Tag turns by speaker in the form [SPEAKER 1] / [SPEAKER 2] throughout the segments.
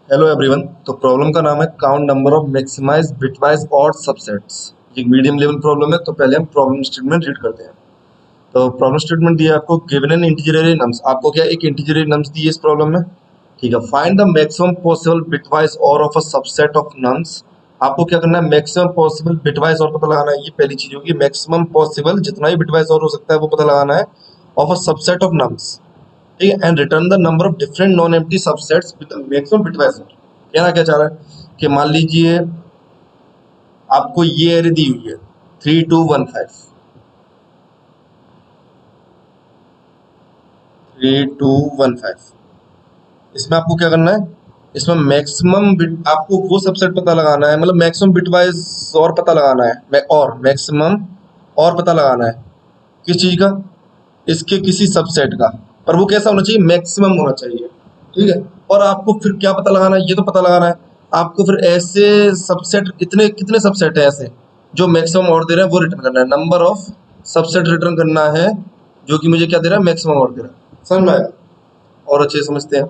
[SPEAKER 1] Hello everyone. तो problem का नाम है count number of maximize bitwise odd subsets. ये मीडियम लेवल प्रॉब्लम है। तो पहले हम प्रॉब्लम स्टेटमेंट रीड करते हैं। तो प्रॉब्लम स्टेटमेंट दिया है आपको, गिवन एन इंटीजर नम्स। आपको क्या एक इंटीजर नम्स दी है इस प्रॉब्लम में, ठीक है। Find the maximum possible bitwise or of a subset of nums. आपको क्या करना है, मैक्सिमम पॉसिबल बिटवाइज और पता लगाना है। ये पहली चीज होगी, मैक्सिमम पॉसिबल जितना भी बिटवाइज और हो सकता है वो पता लगाना है of a subset of nums, ठीक है। And return the number of different non empty subsets with the maximum bitwise. कहना क्या चाह रहा है कि मान लीजिए आपको ये एरे दी हुई है 3215, 3215। इसमें आपको क्या करना है, इसमें मैक्सिमम बिट आपको वो सबसेट पता लगाना है, मतलब मैक्सिमम बिटवाइज और पता लगाना है, और मैक्सिमम और पता लगाना है किस चीज का, इसके किसी सबसेट का। पर वो कैसा होना चाहिए, मैक्सिमम होना चाहिए, ठीक है। और आपको फिर क्या पता लगाना है, ये तो पता लगाना है आपको फिर ऐसे सबसेट, इतने कितने सबसेट है ऐसे जो मैक्सिमम और दे रहे हैं वो रिटर्न करना है। नंबर ऑफ सबसेट रिटर्न करना है जो कि मुझे क्या दे रहा है, मैक्सिमम और दे रहा है। समझ में आएगा और अच्छे से समझते हैं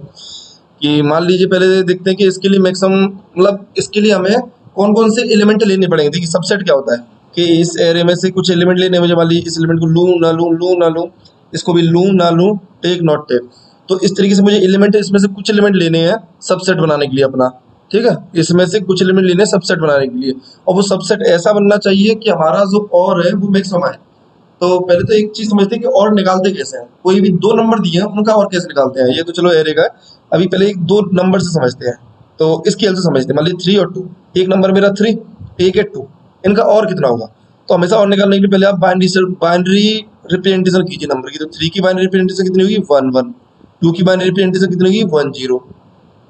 [SPEAKER 1] कि मान लीजिए पहले देखते हैं कि इसके लिए मैक्सिमम, मतलब इसके लिए हमें कौन कौन से एलिमेंट लेने पड़ेंगे। देखिए सबसेट क्या होता है कि इस एरे में से कुछ एलिमेंट लेने, मुझे मान लीजिए इस एलिमेंट को लूँ ना लूँ, लूँ ना लूँ, इसको भी लूँ ना लूँ, टेक नॉट टेक। तो इस तरीके से मुझे एलिमेंट, इसमें से कुछ एलिमेंट लेने हैं सबसेट बनाने के लिए अपना, ठीक है। इसमें से कुछ एलिमेंट लेने हैं सबसेट बनाने के लिए, और वो सबसेट ऐसा बनना चाहिए कि हमारा जो और है वो मैक्सिमम आए। तो पहले तो एक चीज समझते हैं कि और निकालते कैसे हैं। कोई भी दो नंबर दिए हैं उनका और कैसे निकालते हैं, ये तो चलो एरे का है। अभी पहले एक दो नंबर से समझते हैं। तो इसकी हेल्प से समझते हैं। मान लीजिए 3 और 2, एक नंबर मेरा 3, एक है 2, इनका और कितना होगा। तो हमेशा और निकालने के लिए पहले आप बाइनरी रिप्रेजेंटेशन कीजिए नंबर की। तो 3 की बाइनरी रिप्रेजेंटेशन कितनी होगी, 1 1। 2 की बाइनरी रिप्रेजेंटेशन कितनी होगी, 1 0,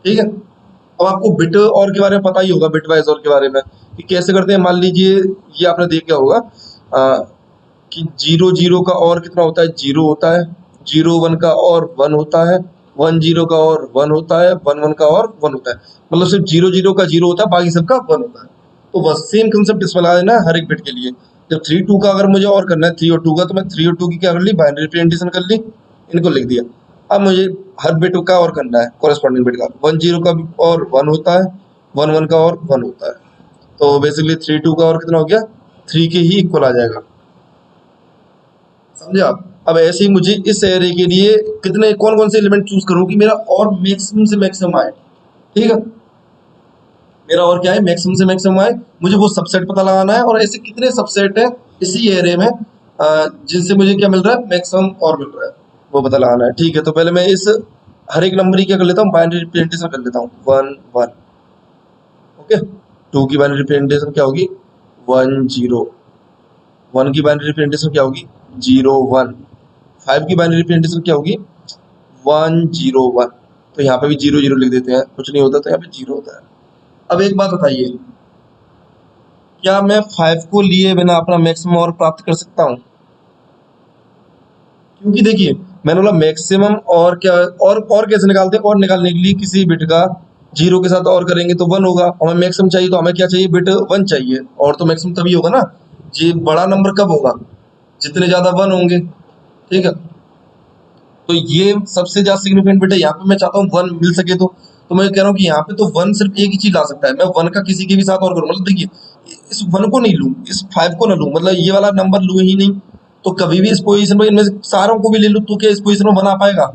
[SPEAKER 1] ठीक है। अब आपको बिट और के बारे में पता ही होगा, बिट वाइज और के बारे में कि कैसे करते हैं। मान लीजिए ये आपने देखा होगा कि 0 0 का और कितना होता है, 0 होता है। 0 1 का और 1 होता है। 1 0 का और 1 होता है। 1 1 का और 1 होता है। मतलब सिर्फ 0 0 का 0 होता है, बाकी सबका 1 होता है। तो बस सेम कंसेप्ट इसमें लगा देना है हर एक बिट के लिए। जब 3 2 का अगर मुझे और करना है 3 और 2 का, तो मैं 3 और 2 की क्या कर ली, बाइनरी रिप्रेजेंटेशन कर ली, इनको लिख दिया। अब मुझे हर बिट का और करना है, कॉरेस्पॉन्डिंग बिट का। 1 0 का भी और 1 होता है। 1 1 का और 1 होता है। तो बेसिकली 3 2 का और कितना हो गया, 3 के ही इक्वल आ जाएगा। समझे आप। अब ऐसे ही मुझे इस एरे के लिए कितने, कौन कौन से एलिमेंट चूज करूं कि मेरा और मैक्सिमम से मैक्सिमम आए, ठीक है। मेरा और क्या है, मैक्सिमम से मैक्सिमम आए, मुझे वो सबसेट पता लगाना है। और ऐसे कितने सबसेट है इसी एरे में जिनसे मुझे क्या मिल रहा है, मैक्सिमम और मिल रहा है, वो पता लगाना है, ठीक है। तो पहले मैं इस हर एक नंबर की क्या कर लेता हूँ, बाइनरी रिप्रेजेंटेशन कर लेता हूँ। 1 1, ओके। 2 की बाइनरी रिप्रेजेंटेशन क्या होगी, 1 0। 1 की बाइनरी रिप्रेजेंटेशन क्या होगी, 0 1। 5 की बाइनरी रिप्रेजेंटेशन क्या होगी, 1 0 1। तो यहाँ पे भी 0 0 लिख देते हैं, कुछ नहीं होता तो यहाँ पे 0 होता है। अब एक बात बताइए, क्या मैं 5 को लिए बिना अपना मैक्सिमम और प्राप्त कर सकता हूँ। क्योंकि देखिए मैंने बोला मैक्सिमम और क्या, और कैसे निकालते हैं, और निकालने के लिए किसी बिट का 0 के साथ और करेंगे तो 1 होगा। हमें मैक्सिमम चाहिए तो हमें क्या चाहिए, बिट 1 चाहिए। और तो मैक्सिमम तभी होगा ना, ये बड़ा नंबर कब होगा, जितने ज्यादा 1 होंगे, ठीक है। तो ये सबसे ज्यादा सिग्निफिकेंट बिट है। यहाँ पे मैं चाहता हूँ 1 मिल सके। तो मैं कह रहा हूँ कि यहाँ पे तो 1 सिर्फ एक ही चीज ला सकता है, मैं 1 का किसी के भी साथ और करूँ। मतलब देखिए इस 1 को नहीं लूँ, इस 5 को ना लूँ, मतलब ये वाला नंबर लूँ ही नहीं। तो कभी भी इस पोजीशन में इनमें से सारों को भी ले लूँ तो क्या इस पोजीशन में बना पाएगा,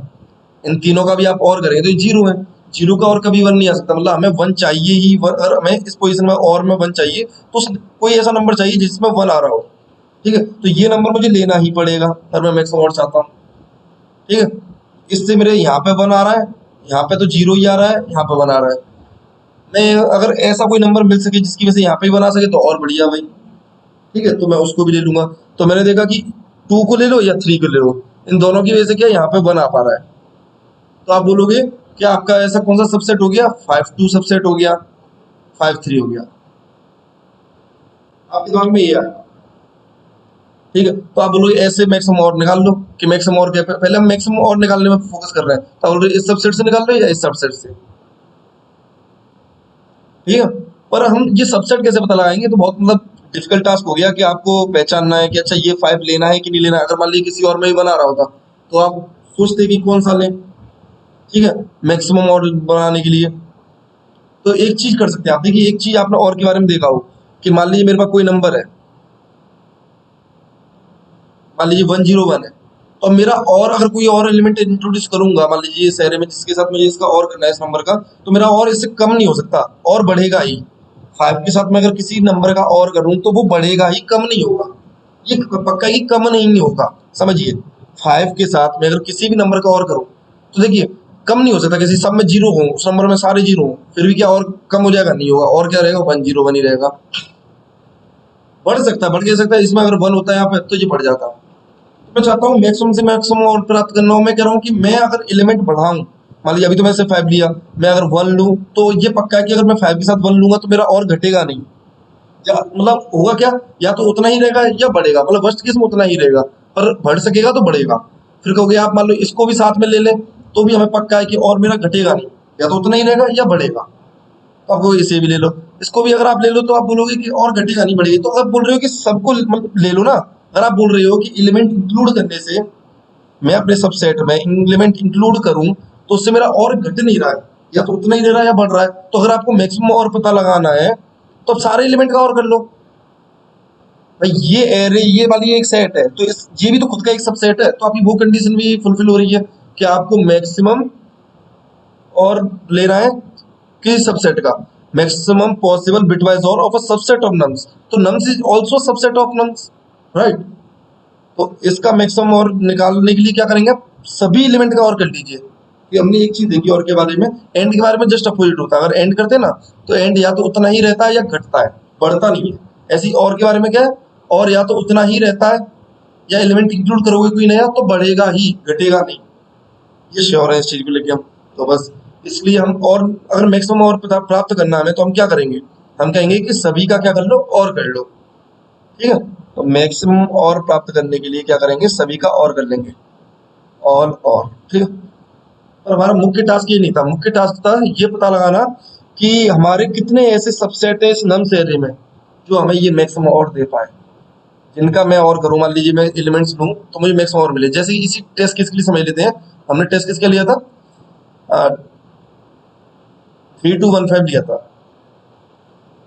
[SPEAKER 1] इन तीनों का भी आप और करेंगे तो ये 0 है। 0 का और कभी 1 नहीं आ सकता। मतलब हमें 1 चाहिए ही, और हमें इस पोजीशन में और में 1 चाहिए, तो कोई ऐसा नंबर चाहिए जिसमें 1 आ रहा हो, ठीक है। तो ये नंबर मुझे लेना ही पड़ेगा अगर मैं मैक्सिमम और चाहता हूँ, ठीक है। इससे मेरे यहाँ पे 1 आ रहा है, यहाँ पे तो 0 ही आ रहा है, यहाँ पे 1 आ रहा है। मैं अगर ऐसा कोई नंबर मिल सके जिसकी वजह से यहाँ पे भी 1 आ सके तो और बढ़िया भाई, ठीक है। तो मैं उसको भी ले लूंगा। तो मैंने देखा कि 2 को ले लो या 3 को ले लो, इन दोनों की वजह से क्या यहाँ पे 1 आ पा रहा है। तो आप बोलोगे कि आपका ऐसा कौन सा सबसेट हो गया, 5 2 सबसेट हो गया, 5 3 हो गया। आपके दिमाग में ये आया, ठीक है। तो आप बोलोगे ऐसे मैक्सिमम और निकाल लो कि मैक्सिमम और क्या, पहले हम मैक्सिमम और निकालने में फोकस कर रहे हैं। तो बोल रहे इस सबसेट से निकाल लो या इस सबसेट से, ठीक है। पर हम ये सबसेट कैसे पता लगाएंगे, तो बहुत मतलब डिफिकल्ट टास्क हो गया कि आपको पहचानना है कि अच्छा ये 5 लेना है कि नहीं लेना है। अगर मान लीजिए किसी और में ही बना रहा होता तो आप सोचते कि कौन सा लें, ठीक है, मैक्सिमम और बनाने के लिए। तो एक चीज कर सकते हैं आप, देखिए एक चीज आपने और के बारे में देखा हो कि मान लीजिए मेरे पास कोई नंबर है, मान लीजिए 101 है, तो मेरा और अगर कोई और एलिमेंट इंट्रोड्यूस करूंगा मान लीजिए इस एरे में जिसके साथ मुझे इसका और करना है इस नंबर का, तो मेरा और इससे कम नहीं हो सकता, और बढ़ेगा ही। 5 के साथ मैं अगर किसी नंबर का और करूं तो वो बढ़ेगा ही, कम नहीं होगा। ये पक्का ही कम नहीं होगा, समझिए। 5 के साथ मैं अगर किसी भी नंबर का और करूं तो देखिए कम नहीं हो सकता, किसी सब में जीरो हो, उस नंबर में सारे जीरो हो, फिर भी क्या और कम हो जाएगा, नहीं होगा। और क्या रहेगा, 101 ही रहेगा। बढ़ सकता है, बढ़ क्या सकता है, इसमें अगर 1 होता है यहाँ पे तो ये बढ़ जाता। मैं चाहता हूँ मैक्सिमम से मैक्सिमम और प्राप्त करना हो। मैं कह रहा हूँ कि मैं अगर एलिमेंट बढ़ाऊं, मान लीजिए अभी तो मैं सिर्फ 5 लिया, मैं अगर 1 लूं तो ये पक्का है कि अगर मैं 5 के साथ 1 लूंगा तो मेरा और घटेगा नहीं, या मतलब होगा क्या, या तो उतना ही रहेगा या बढ़ेगा, मतलब वर्स्ट केस में उतना ही रहेगा, पर बढ़ सकेगा तो बढ़ेगा। फिर कहोगे आप मान लो इसको भी साथ में ले लें तो भी हमें पक्का है कि और मेरा घटेगा नहीं, या तो उतना ही रहेगा या बढ़ेगा। तो आपको इसे भी ले लो, इसको भी अगर आप ले लो तो आप बोलोगे कि और घटेगा नहीं बढ़ेगी। तो अगर बोल रहे हो कि सबको मतलब ले लो ना, अगर आप बोल रहे हो कि एलिमेंट इंक्लूड करने से मैं अपने सबसेट में एलिमेंट इंक्लूड करूं तो उससे मेरा और घट नहीं रहा है, या तो उतना ही दे रहा है या बढ़ रहा है। तो अगर आपको मैक्सिमम और पता लगाना है तो आप सारे एलिमेंट का और कर लो। भाई ये एरे ये वाली एक सेट है, तो इस ये भी तो खुद का एक सबसेट है, तो आपकी वो कंडीशन भी फुलफिल हो रही है कि आपको मैक्सिमम और लेना है किस सबसेट का, maximum possible bitwise or of a subset of nums. तो nums is also subset of nums, right. तो इसका मैक्सिमम और निकालने के लिए क्या करेंगे आप, सभी एलिमेंट का और कर लीजिए। कि हमने एक चीज देखी और के बारे में, एंड के बारे में जस्ट अपोजिट होता है। अगर एंड करते हैं ना तो एंड या तो उतना ही रहता है या घटता है, बढ़ता नहीं है। ऐसी और के बारे में क्या है, और या तो उतना ही रहता है या एलिमेंट इंक्लूड करोगे कोई नया तो बढ़ेगा ही, घटेगा नहीं। ये श्योर है इस चीज को लेके हम। तो बस इसलिए हम और अगर मैक्सिमम और प्राप्त करना है हमें तो हम क्या करेंगे, हम कहेंगे कि सभी का क्या कर लो, और कर लो। ठीक है, तो मैक्सिमम और प्राप्त करने के लिए क्या करेंगे, सभी का और कर लेंगे, ऑल और। ठीक है, पर हमारा मुख्य टास्क ये नहीं था, मुख्य टास्क था ये पता लगाना कि हमारे कितने ऐसे सबसेट है इस नम्स एरे में जो हमें ये मैक्सिमम और दे पाए, जिनका मैं और करूं। मान लीजिए मैं एलिमेंट्स लूं तो मुझे मैक्सिमम और मिले। जैसे कि इसी टेस्ट केस के लिए समझ लेते हैं, हमने टेस्ट केस क्या लिया था, 3215 लिया था।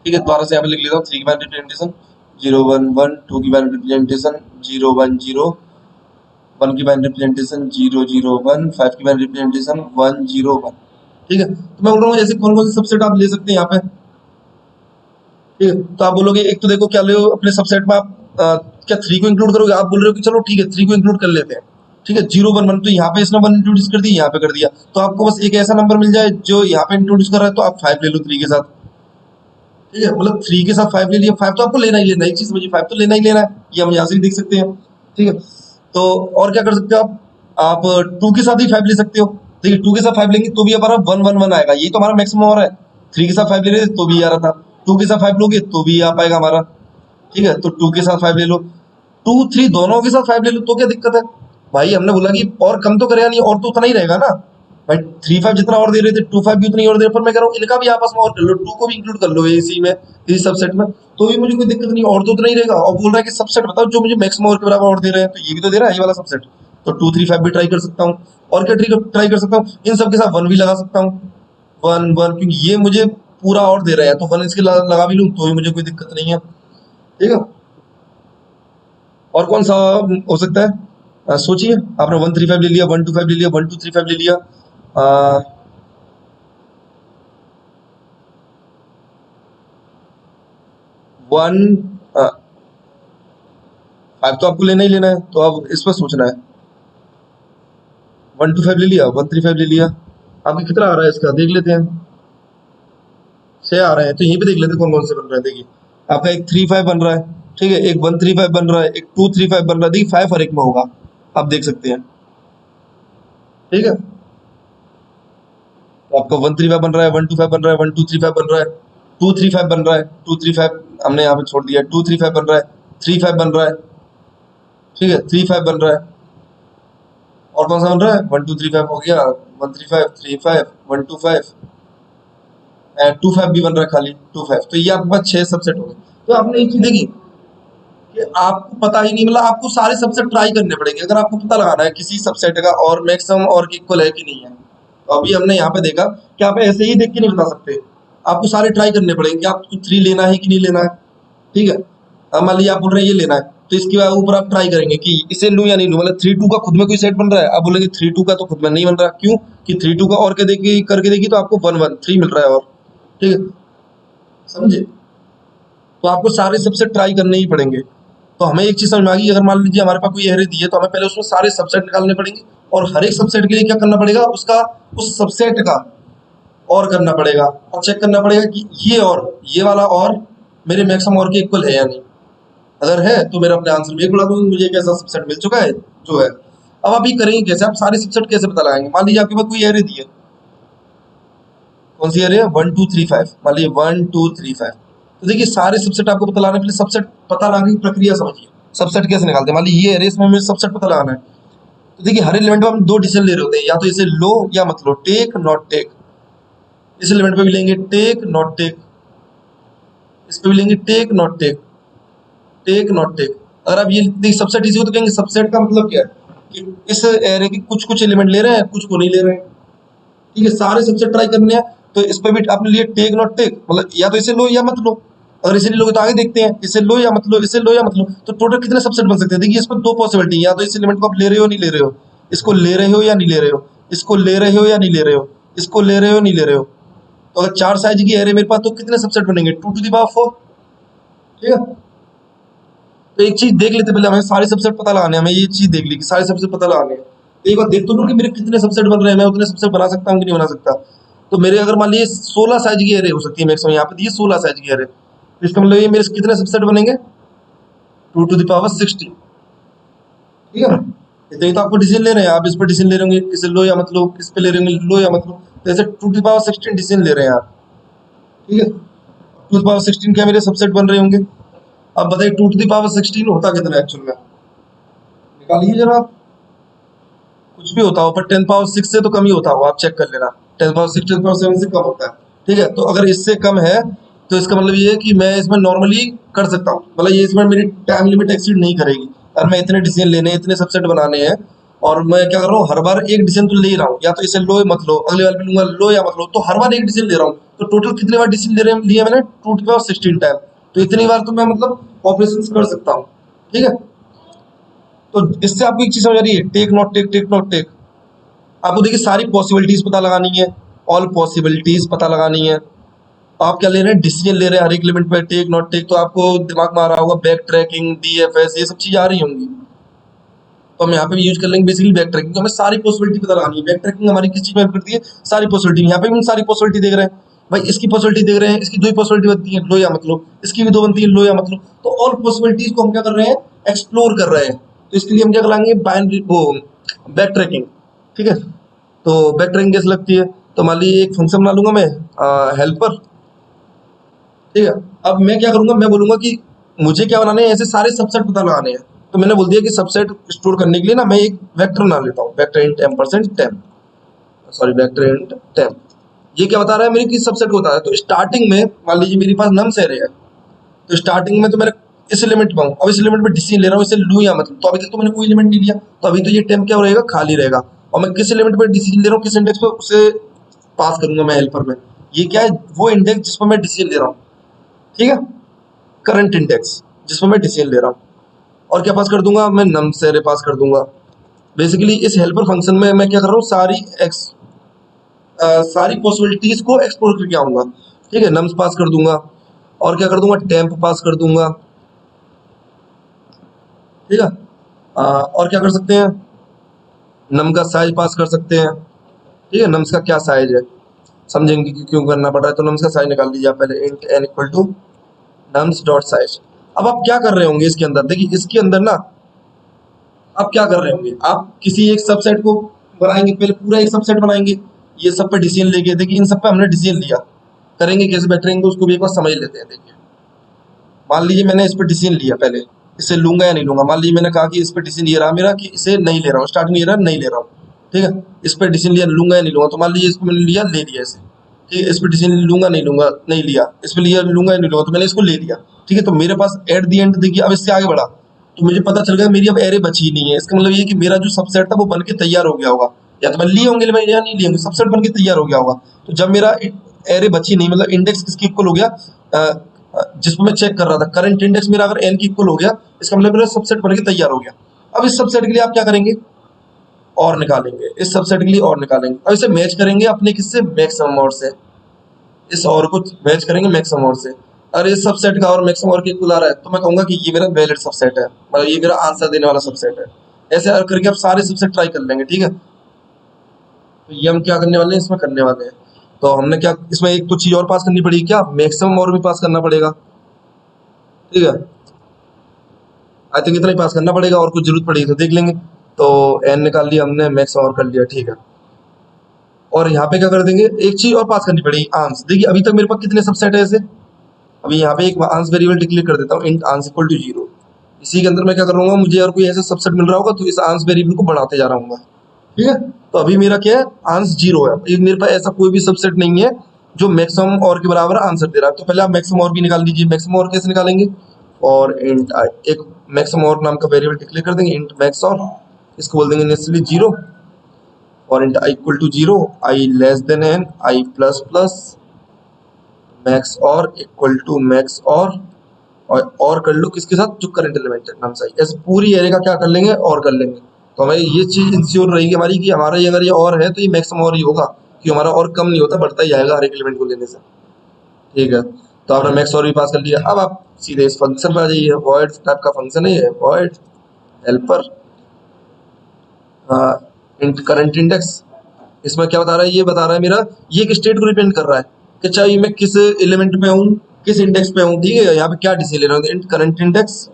[SPEAKER 1] ठीक है, दोबारा से यहाँ पे लिख लेता हूँ। 3 की वैल्यू रिप्रेजेंटेशन 011, 2 की वैल्यू रिप्रेजेंटेशन 010, 1 की वैल्यू रिप्रेजेंटेशन 001, 5 की वैल्यू रिप्रेजेंटेशन 101। ठीक है, तो मैं बोल रहा हूँ जैसे कौन कौन से सबसेट आप ले सकते हैं यहाँ पे। ठीक है, तो आप बोलोगे एक तो देखो क्या ले अपने सबसेट में आप क्या 3 को इंक्लूड करोगे, आप बोल रहे हो कि चलो ठीक है 3 को इंक्लूड कर लेते हैं। ठीक है, 011 तो यहाँ पे इसने 1 इंट्रोड्यूस कर दी, यहाँ पे कर दिया, तो आपको बस एक ऐसा नंबर मिल जाए जो यहाँ पे इंट्रोड्यूस कर रहा है, तो आप 5 ले लो 3 के साथ। ठीक है, मतलब 3 के साथ 5 ले लिया, 5 तो आपको लेना ही लेना है, एक चीज समझिए 5 तो लेना ही लेना है, ये हम यहाँ से भी देख सकते हैं। ठीक है, तो और क्या कर सकते हो आप 2 के साथ ही 5 ले सकते हो। देखिए 2 के साथ 5 लेंगे तो भी हमारा 111 आएगा, ये तो हमारा मैक्सिमम और है। 3 के साथ 5 ले रहे थे तो भी आ रहा था, 2 के साथ 5 लोगे तो भी आ पाएगा हमारा। ठीक है, तो 2 के साथ 5 ले लो, 2 3 दोनों के साथ 5 ले लो, तो क्या दिक्कत है भाई। हमने बोला कि और कम तो करेगा नहीं, और तो उतना ही रहेगा ना भाई। 3 5 जितना और दे रहे थे 2 5 भी उतना ही और दे रहे, पर मैं कह रहा हूँ इनका भी आपस में और कर लो, 2 को भी इंक्लूड कर लो इसी में, इसी सबसेट में, तो भी मुझे कोई दिक्कत नहीं, और तो उतना ही रहेगा। और बोल रहा है कि सबसेट बताओ जो मुझे मैक्सिमम और के बराबर और दे रहे हैं, तो ये भी तो दे रहा है ये वाला सबसेट, तो 2 3 5 भी ट्राई कर सकता हूँ। और क्या ट्राई कर सकता हूँ, इन सब के साथ 1 भी लगा सकता हूँ, 1 1, क्योंकि ये मुझे पूरा और दे रहे हैं, तो 1 इसके लगा भी लूँ तो भी मुझे कोई दिक्कत नहीं है। ठीक है, और कौन सा हो सकता है, सोचिए। आपने 135 ले लिया, 125 ले लिया, 1235 ले लिया, 1 5 तो आपको लेना ही लेना है, तो अब इस पर सोचना है। 125 ले लिया, 135 ले लिया, आपके कितना आ रहा है इसका देख लेते हैं। 6 आ रहे हैं, तो यहीं पे देख लेते हैं कौन कौन से बन रहे हैं। देखिए आपका एक 35 बन रहा है, ठीक है, एक 135 बन रहा है, एक 235 बन रहा है। देखिए 5 हर एक में होगा, आप देख सकते हैं। ठीक है, तो आपका 135 बन रहा है, 125 बन रहा है, 1235 बन रहा है, 235 बन रहा है, 235 हमने यहाँ पे छोड़ दिया, 235 बन रहा है, 35 बन रहा है। ठीक है, 35 बन रहा है, और कौन सा बन रहा है, 1235 हो गया, 135 35 125 एंड 25 भी बन रहा है, खाली 25। तो ये आपके पास 6 सबसेट हो गए। तो आपने एक चीज देखी कि आपको पता ही नहीं, मतलब आपको सारे सबसेट ट्राई करने पड़ेंगे अगर आपको पता लगाना है किसी सबसेट का और मैक्सिमम और इक्वल है कि नहीं है। तो अभी हमने यहाँ पे देखा कि आप ऐसे ही देख के नहीं बता सकते, आपको सारे ट्राई करने पड़ेंगे कि आपको 3 लेना है कि नहीं लेना है। ठीक है, अब मान लीजिए आप बोल रहे हैं ये लेना है, तो इसके बाद ऊपर आप ट्राई करेंगे कि इसे लूं या नहीं लूं, मतलब 3 2 का खुद में कोई सेट बन रहा है, आप बोलेंगे 3 2 का तो खुद में नहीं बन रहा, क्यों कि 3 2 का और करके देखिए तो आपको 1 1 3 मिल रहा है और। ठीक है, समझे। तो आपको सारे सबसेट ट्राई करने ही पड़ेंगे। तो हमें एक चीज समझ में आ गई, अगर मान लीजिए हमारे पास कोई एरे दी है तो हमें पहले उसमें सारे सबसेट निकालने पड़ेंगे, और हर एक सबसेट के लिए क्या करना पड़ेगा, उसका उस सबसेट का और करना पड़ेगा, और चेक करना पड़ेगा कि और ये वाला और मेरे मैक्सिमम और के इक्वल है या नहीं। अगर है तो मेरा अपने आंसर में 1 बढ़ा दूंगी, मुझे एक ऐसा सबसेट मिल चुका है जो है। अब आप ये करेंगे कैसे, आप सारे सबसेट कैसे पता लगाएंगे। मान लीजिए आपके पास कोई एरे दी है, कौन सी एरे है, 1 2 3 5, मान लीजिए 1 2 3 5। तो देखिए सारे सबसेट आपको पता लगाने के लिए सबसेट पता लगाने की प्रक्रिया समझिए, सबसेट कैसे निकालते हैं। मान लीजिए ये एरे, इसमें मुझे सबसेट पता लगाना है। तो देखिए हर एलिमेंट में हम 2 डिसीजन ले रहे होते हैं, या तो इसे लो या मत लो, टेक नॉट टेक। इस एलिमेंट पे भी लेंगे टेक नॉट टेक, इस पे भी लेंगे take not take, take not take. अगर आप ये देखिए सबसेट इसी को तो कहेंगे, सबसेट का मतलब क्या है कि इस एरे के कुछ कुछ एलिमेंट ले रहे हैं, कुछ को नहीं ले रहे हैं। ठीक है, सारे सबसेट ट्राई करने हैं, तो इस पे भी आपने लिए टेक नॉट टेक, मतलब या तो इसे लो या मत लो। अगर इसे नहीं लोगे तो आगे देखते हैं, इसे लो या मत लो, इसे लो या मत लो। तो टोटल कितने सबसेट बन सकते हैं, देखिए इसमें 2 पॉसिबिलिटी है, या तो इस एलिमेंट को आप ले रहे हो नहीं ले रहे हो, इसको ले रहे हो या नहीं ले रहे हो, इसको ले रहे हो या नहीं ले रहे हो, इसको ले रहे हो नहीं ले रहे हो। तो अगर 4 साइज की एरे मेरे पास, तो कितने सबसेट बनेंगे, 2 टू द पावर 4। ठीक है, तो एक चीज देख लेते पहले, हमें सारे सबसेट पता लगाने हैं, हमें ये चीज देख ली कि सारे सबसेट पता लगाने हैं। तो एक बार देख तो लूं कि मेरे कितने सबसेट बन रहे हैं, मैं उतने सबसेट बना सकता हूँ कि नहीं बना सकता। तो मेरे अगर मान लीजिए 16 साइज की एरे हो सकती है मैक्सिमम, यहाँ पे दिए 16 साइज की एरे, तो इसका मतलब ये मेरे कितने सबसेट बनेंगे, 2 टू द पावर 16। ठीक है, इतने तो आपको डिसीजन ले रहे हैं, आप इस पर डिसीजन ले रहे होंगे, इसे लो या मत लो, इस पे ले रहे होंगे लो या मत लो, तो ऐसे 2 टू द पावर 16 डिसीजन ले रहे हैं आप। ठीक है, 2 टू द पावर 16 क्या मेरे सबसेट बन रहे होंगे। अब बताइए 2 टू द पावर 16 होता कितना एक्चुअल में, निकालिए जरा आप। कुछ भी होता हो, पर 10 पावर 6 से तो कम ही होता हो, आप चेक कर लेना। 10 पावर 6 10 पावर 7 से कम होता है। ठीक है, तो अगर इससे कम है तो इसका मतलब ये है कि मैं इसमें नॉर्मली कर सकता हूँ, मतलब ये इसमें मेरी टाइम लिमिट एक्सीड नहीं करेगी। और मैं इतने डिसीजन लेने हैं, इतने सबसेट बनाने हैं, और मैं क्या कर रहा हूँ, हर बार एक डिसीजन तो ले ही रहा हूँ, या तो इसे लो मत लो, अगले बार भी लूंगा लो या मत लो, तो हर बार एक डिसीजन ले रहा हूँ। तो टोटल कितने बार डिसीजन ले रहे लिए मैंने, 2 टू पावर 16 टाइम। तो इतनी बार तो मैं मतलब ऑपरेशन कर सकता हूँ। ठीक है, तो इससे आपको एक चीज समझ आ रही है, take not take, take not take. आपको देखिए सारी पॉसिबिलिटीज पता लगानी है, ऑल पॉसिबिलिटीज पता लगानी है। आप क्या ले रहे हैं, डिसीजन ले रहे हैं हर एक एलिमेंट पे, टेक नॉट टेक। तो आपको दिमाग में आ रहा होगा बैक ट्रैकिंग, डीएफएस, ये सब चीजें आ रही होंगी। तो हम यहाँ पे भी यूज कर लेंगे बेसिकली बैक ट्रैकिंग। तो हमें सारी पॉसिबिलिटी पता लगानी है। बैक ट्रैकिंग हमारी किस चीज में हेल्प करती है, सारी पॉसिबिलिटी। यहाँ पे भी हम सारी पॉसिबिलिटी देख रहे हैं, भाई इसकी पॉसिबिलिटी देख रहे हैं, इसकी 2 ही पॉसिबिलिटी बनती है, लो या मत लो, इसकी भी 2 बनती है, लो या मत लो। तो ऑल पॉसिबिलिटीज को हम क्या कर रहे हैं, एक्सप्लोर कर रहे हैं। तो इसके लिए हम क्या कराएंगे, बाइनरी वो बैक ट्रैकिंग। ठीक है, तो बैक ट्रैकिंग कैसे लगती है, तो मान लीजिए एक फंक्शन बना लूंगा मैं, हेल्पर। ठीक है, अब मैं क्या करूंगा, मैं बोलूंगा कि मुझे क्या बनाने हैं, ऐसे सारे सबसेट पता लगाने हैं। तो मैंने बोल दिया कि सबसेट स्टोर करने के लिए ना मैं एक वेक्टर बना लेता हूँ, vector int m%temp, sorry vector int temp। ये क्या बता रहा है, मेरी किस सबसेट को बता रहा है। तो स्टार्टिंग में मान लीजिए मेरे पास नम्स एरे है, तो स्टार्टिंग में तो मेरे इस एलिमेंट पे हूँ, अब इस एलिमेंट पे डिसीजन ले रहा हूँ, इसे लूं या मतलब। तो अभी तक तो मैंने कोई एलिमेंट नहीं लिया, तो अभी तो ये टेम्प क्या रहेगा, खाली रहेगा। और मैं किस एलिमेंट पे डिसीजन ले रहा हूँ, किस इंडेक्स पे, उसे पास करूंगा मैं हेल्पर में। ये क्या है, वो इंडेक्स जिस पर मैं डिसीजन ले रहा हूँ। ठीक है, करंट इंडेक्स जिसमें मैं डिसीजन ले रहा हूँ। और क्या पास कर दूंगा, मैं नम्स एरे पास कर दूंगा। बेसिकली इस हेल्पर फंक्शन में मैं क्या कर रहा हूँ, सारी पॉसिबिलिटीज को एक्सप्लोर करके आऊंगा। ठीक है, नम्स पास कर दूंगा, और क्या कर दूंगा, टेम्प पास कर दूंगा। ठीक है, और क्या कर सकते हैं, नम का साइज पास कर सकते हैं। ठीक है, नम्स का क्या साइज है, समझेंगे कि क्यों करना पड़ रहा है। तो नम्स का साइज निकाल लीजिए आप पहले, int n equal to nums dot size. अब आप क्या कर रहे होंगे इसके अंदर, देखिए इसके अंदर ना आप क्या कर रहे होंगे, आप किसी एक सबसेट को बनाएंगे, पहले पूरा एक सबसेट बनाएंगे, ये सब पे डिसीजन लेके, देखिए इन सब पे हमने डिसीजन लिया, करेंगे कैसे बेटर रहेंगे उसको भी एक बार समझ लेते हैं। देखिए मान लीजिए मैंने इस पर डिसीजन लिया, पहले इसे लूंगा या नहीं लूंगा। मान लीजिए मैंने कहा कि इस पर डिसीजन ये रहा मेरा कि इसे नहीं ले रहा हूँ, स्टार्टिंग ये रहा नहीं ले रहा हूँ। ठीक है, इस पर डिसीजन लिया, लूंगा या नहीं लूंगा। तो मान लीजिए इसको मैंने लिया, ले लिया इसे। ठीक है, इस पर डिसीजन लूंगा नहीं लूंगा, नहीं लिया। इस पर लिया, लूंगा या नहीं लूंगा, तो मैंने इसको ले लिया। ठीक है, तो मेरे पास एट दी एंड देखिए अब इससे आगे बढ़ा, तो मुझे पता चल गया मेरी अब एरे बची ही नहीं है। इसका मतलब ये कि मेरा जो सबसेट था वो बन के तैयार हो गया होगा, या तो मैं लिए होंगे या नहीं लिए होंगे, सबसेट बन के तैयार हो गया होगा। तो जब मेरा एरे बची नहीं, मतलब इंडेक्स किसकी इक्वल हो गया, जिसको मैं चेक कर रहा था करंट इंडेक्स मेरा अगर n की इक्वल हो गया, इसका मतलब मेरा सबसेट बन के तैयार हो गया। अब इस सबसेट के लिए आप क्या करेंगे, और निकालेंगे, इस सबसेट के लिए और निकालेंगे, अब इसे मैच करेंगे अपने किससे, मैक्सिमम और से, इस और को मैच करेंगे मैक्सिमम और से। अगर इस सबसेट का और मैक्सिमम और के इक्वल आ रहा है तो मैं कहूंगा कि ये मेरा वैलिड सबसेट है, मतलब ये मेरा आंसर देने वाला सबसेट है। ऐसे करके आप सारे सबसेट ट्राई कर लेंगे, ठीक है। तो ये हम क्या करने वाले हैं, इसमें करने वाले हैं, तो हमने क्या इसमें एक तो चीज और पास करनी पड़ेगी, क्या मैक्सिमम और भी पास करना पड़ेगा, ठीक है। आई थिंक इतना ही पास करना पड़ेगा, और कुछ जरूरत पड़ेगी तो देख लेंगे। तो एन निकाल लिया हमने, मैक्स और कर लिया, ठीक है। और यहाँ पे क्या कर देंगे, एक चीज और पास करनी पड़ेगी, आंस। देखिए अभी तक मेरे पास कितने सबसेट है ऐसे, अभी यहाँ पे एक आंस वेरिएबल डिक्लेयर कर देता हूँ, इंट आंस इक्वल टू 0। इसी के अंदर मैं क्या करूंगा, मुझे अगर कोई ऐसा सबसेट मिल रहा होगा तो इस आंस वेरिएबल को बढ़ाते जा रहा हूँ, ठीक है। तो अभी मेरा क्या है, आंस 0 है, मेरे पास ऐसा कोई भी सबसेट नहीं है जो मैक्सिमम और के बराबर आंसर दे रहा है। तो पहले आप मैक्सिमम और भी निकाल लीजिए। मैक्सिमम और कैसे निकालेंगे, और इंट आई, एक मैक्सिमम और नाम का वेरिएबल डिक्लेयर कर देंगे, इंट मैक्स और, इसको बोल देंगे नेचुरली 0, और int i equal to 0, i less than n, i plus plus, max or equal to max or कर लो किसके साथ, जो करंट एलिमेंट है नाम से, ऐसे पूरी एरे का क्या कर लेंगे, और कर लेंगे। तो हमें ये चीज इंश्योर रहेगी हमारी कि हमारा ये अगर ये और है तो ये मैक्सिमम और ही होगा, कि हमारा और कम नहीं होता, बढ़ता ही जाएगा हर एक एलिमेंट को लेने से, ठीक है। तो आपने मैक्स और भी पास कर लिया। अब आप सीधे इस फंक्शन पर आ जाइए, वॉइड टाइप का फंक्शन है ये, void helper int current index. इसमें क्या बता रहा है, ये बता रहा है मेरा, ये एक स्टेट को रिप्रेजेंट कर रहा है कि चाहे मैं किस एलिमेंट पे हूँ, किस इंडेक्स पे हूँ, ठीक है। यहाँ पे क्या डिसीजन ले रहा हूँ, इंट करंट इंडेक्स,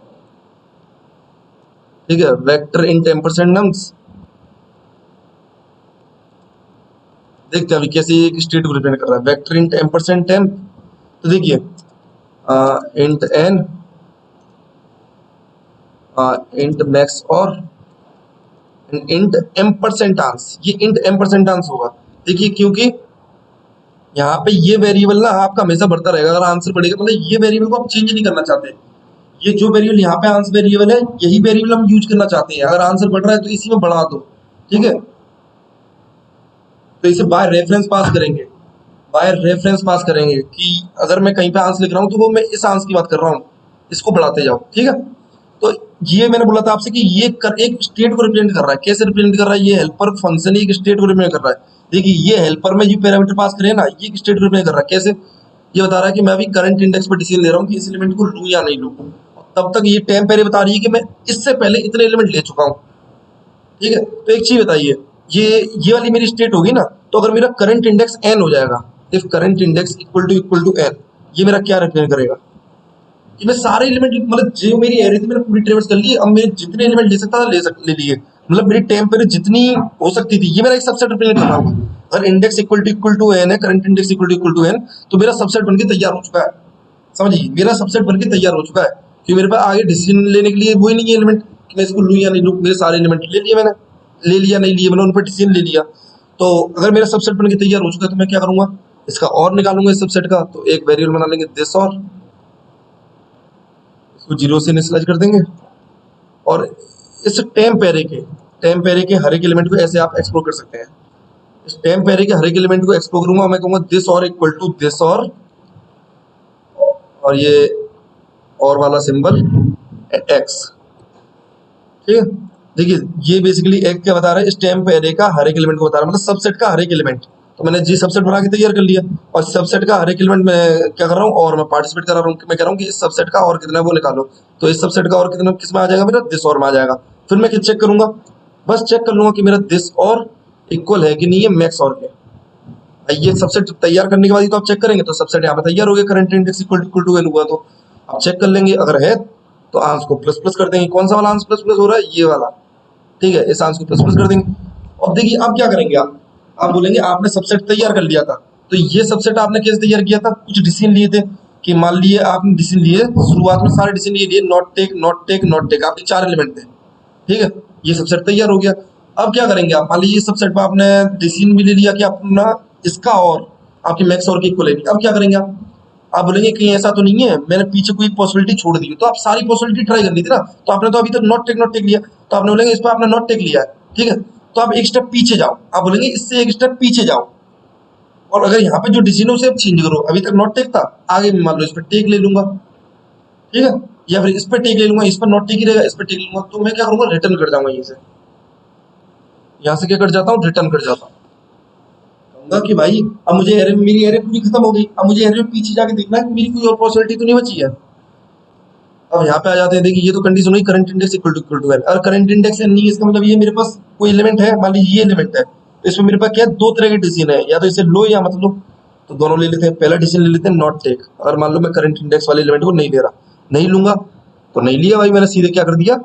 [SPEAKER 1] ठीक है, वेक्टर इंट एम्परसेंड नम्स। देखते हैं अभी कैसे एक स्टेट को रिप्रेजेंट कर रहा है, वेक्टर इंट एम्परसेंड टेम्प। तो देखिए इंट एन, इंट मैक्स और इंट एम्परसेंड आंस, ये इंट एम्परसेंड आंस होगा। देखिए क्योंकि यहाँ पे ये वेरिएबल ना आपका हमेशा बढ़ता रहेगा, अगर आंसर बढ़ेगा मतलब ये वेरिएबल को आप चेंज नहीं करना चाहते। ये जो वेरिएबल यहाँ पे आंसर वेरिएबल है, यही वेरिएबल हम यूज करना चाहते हैं। अगर आंसर बढ़ रहा है तो इसी में बढ़ा दो, ठीक है। तो इसे बाय रेफरेंस पास करेंगे, बाय रेफरेंस पास करेंगे कि अगर मैं कहीं पे आंसर लिख रहा हूँ तो वो मैं इस आंसर की बात कर रहा हूँ, इसको बढ़ाते जाओ, ठीक है। तो ये मैंने बोला था आपसे कि ये एक स्टेट को रिप्रेजेंट कर रहा है। कैसे रिप्रेजेंट कर रहा है, ये हेल्पर फंक्शन एक स्टेट को रिप्रेजेंट कर रहा है। देखिए ये हेल्पर में जो पैरामीटर पास करे ना, ये स्टेट को रिप्रेजेंट कर रहा है। कैसे, ये बता रहा है कि मैं अभी करंट इंडेक्स पर डिसीजन ले रहा हूँ कि इस एलिमेंट को लूँ या नहीं लूँ। तब तक ये टेम्प एरे बता रही है कि मैं इससे पहले इतने एलिमेंट ले चुका हूँ, ठीक है। तो एक चीज बताइए, ये वाली मेरी स्टेट होगी ना, तो अगर मेरा करंट इंडेक्स n हो जाएगा, if current index equal to n, ये मेरा क्या रिप्रेजेंट करेगा कि मैं सारे एलिमेंट, मतलब जो मेरी एरे थी मैंने पूरी ट्रेवर्स कर ली, अब मैं जितने एलिमेंट ले सकता था ले लिए, मतलब मेरी टेम्प एरे जितनी हो सकती थी, ये मेरा एक सबसेट रिप्रेजेंट कर रहा होगा। अगर इंडेक्स इक्वल टू n है, current index equal to n, तो मेरा सबसेट बनके तैयार हो चुका है। समझिए मेरा सबसेट बनके तैयार हो चुका है, क्योंकि मेरे पास आगे डिसीजन लेने के लिए वही नहीं है एलिमेंट कि मैं इसको लूँ या नहीं लूँ। मेरे सारे एलिमेंट ले लिए मैंने, ले लिया नहीं लिए मैंने, उन पर डिसीजन ले लिया। तो अगर मेरा सबसेट बनके तैयार हो चुका है तो मैं क्या करूंगा, इसका और निकालूंगा इस सबसेट का। तो एक वेरिएबल बना लेंगे दिस, और इसको 0 से इनिशियलाइज कर देंगे, और इस टेम्प एरे के हर एक एलिमेंट को ऐसे आप एक्सप्लोर कर सकते हैं। इस टेम्प एरे के हर एक एलिमेंट को एक्सप्लोर करूंगा, मैं कहूंगा दिस और इक्वल टू दिस, और ये और वाला सिंबल एक्स, ठीक है। देखिए ये बेसिकली एक क्या बता रहा है, इस टेम्प एरे का हर एक एलिमेंट को बता रहा है, मतलब सबसेट का हर एक एलिमेंट। तो मैंने जी सबसेट बना के तैयार कर लिया, और सबसेट का हर एक एलिमेंट में क्या कर रहा हूँ, और मैं पार्टिसिपेट कर रहा हूँ। मैं कह रहा हूँ कि इस सबसेट का और कितना वो निकालो, तो इस सबसेट का और कितना किस में आ जाएगा, मेरा दिस और में आ जाएगा। फिर मैं चेक करूंगा, बस चेक कर लूंगा कि मेरा दिस और इक्वल है कि नहीं है मैक्स और के। ये सबसेट तैयार करने के बाद ही तो आप चेक करेंगे, तो सबसेट यहाँ पे तैयार हो गया, current index equal to n हुआ, तो आप चेक कर लेंगे। अगर है तो आंसर को प्लस प्लस कर देंगे। कौन सा वाला आंसर प्लस प्लस हो रहा है, ये वाला, ठीक है। इस आंसर को प्लस प्लस कर देंगे। और देखिए अब क्या करेंगे, आप बोलेंगे आपने सबसेट तैयार कर लिया था, तो ये सबसेट आपने कैसे तैयार किया था, कुछ डिसीजन लिए थे कि मान लिए आपने डिसीजन लिए, शुरुआत में सारे डिसीजन ये लिए, not take not take not take, आपके 4 एलिमेंट थे, ठीक है। ये सबसेट तैयार हो गया। अब क्या करेंगे आप, मान लीजिए इस सबसेट में आपने डिसीजन भी ले लिया कि अपना इसका और आपके मैक्स और की इक्वल है। अब क्या करेंगे आप बोलेंगे कहीं ऐसा तो नहीं है मैंने पीछे कोई पॉसिबिलिटी छोड़ दी, तो आप सारी पॉसिबिलिटी ट्राई करनी थी ना। तो आपने तो अभी तक नॉट टेक लिया, तो आपने बोलेंगे इस पर आपने नॉट टेक लिया है, ठीक है। तो आप एक स्टेप पीछे जाओ, आप बोलेंगे इससे एक स्टेप पीछे जाओ, और अगर यहाँ पे जो डिसीजन है उसे अब चेंज करो, अभी तक नॉट टेक था, आगे मान लो इस पर टेक ले लूंगा, ठीक है, या फिर इस पर टेक ले लूंगा, इस पर नॉट टेक ही रहेगा, इस पर टेक लूंगा, तो मैं क्या करूंगा, रिटर्न कर जाऊंगा यहाँ से क्या कर जाता हूँ, रिटर्न कर जाता हूँ। कहूंगा कि भाई अब मुझे एरे, मेरी एरे पूरी खत्म हो गई, अब मुझे एरे में पीछे जाके देखना है कि मेरी कोई और पॉसिबिलिटी तो नहीं बची है। अब यहाँ पे आ जाते हैं, देखिए ये तो कंडीशन हुई current index equal to n, और करंट इंडेक्स एन नहीं है, इसका मतलब ये मेरे पास कोई एलिमेंट है, मान लीजिए ये एलिमेंट है, तो इसमें मेरे पास क्या है, दो तरह के डिसीजन है, या तो इसे लो या मत लो, तो दोनों ले लेते हैं। पहला डिसीजन ले लेते हैं नॉट टेक, और मान लो मैं करंट इंडेक्स वाले एलिमेंट को नहीं ले रहा, नहीं लूंगा, तो नहीं लिया भाई, मैंने सीधे क्या कर दिया,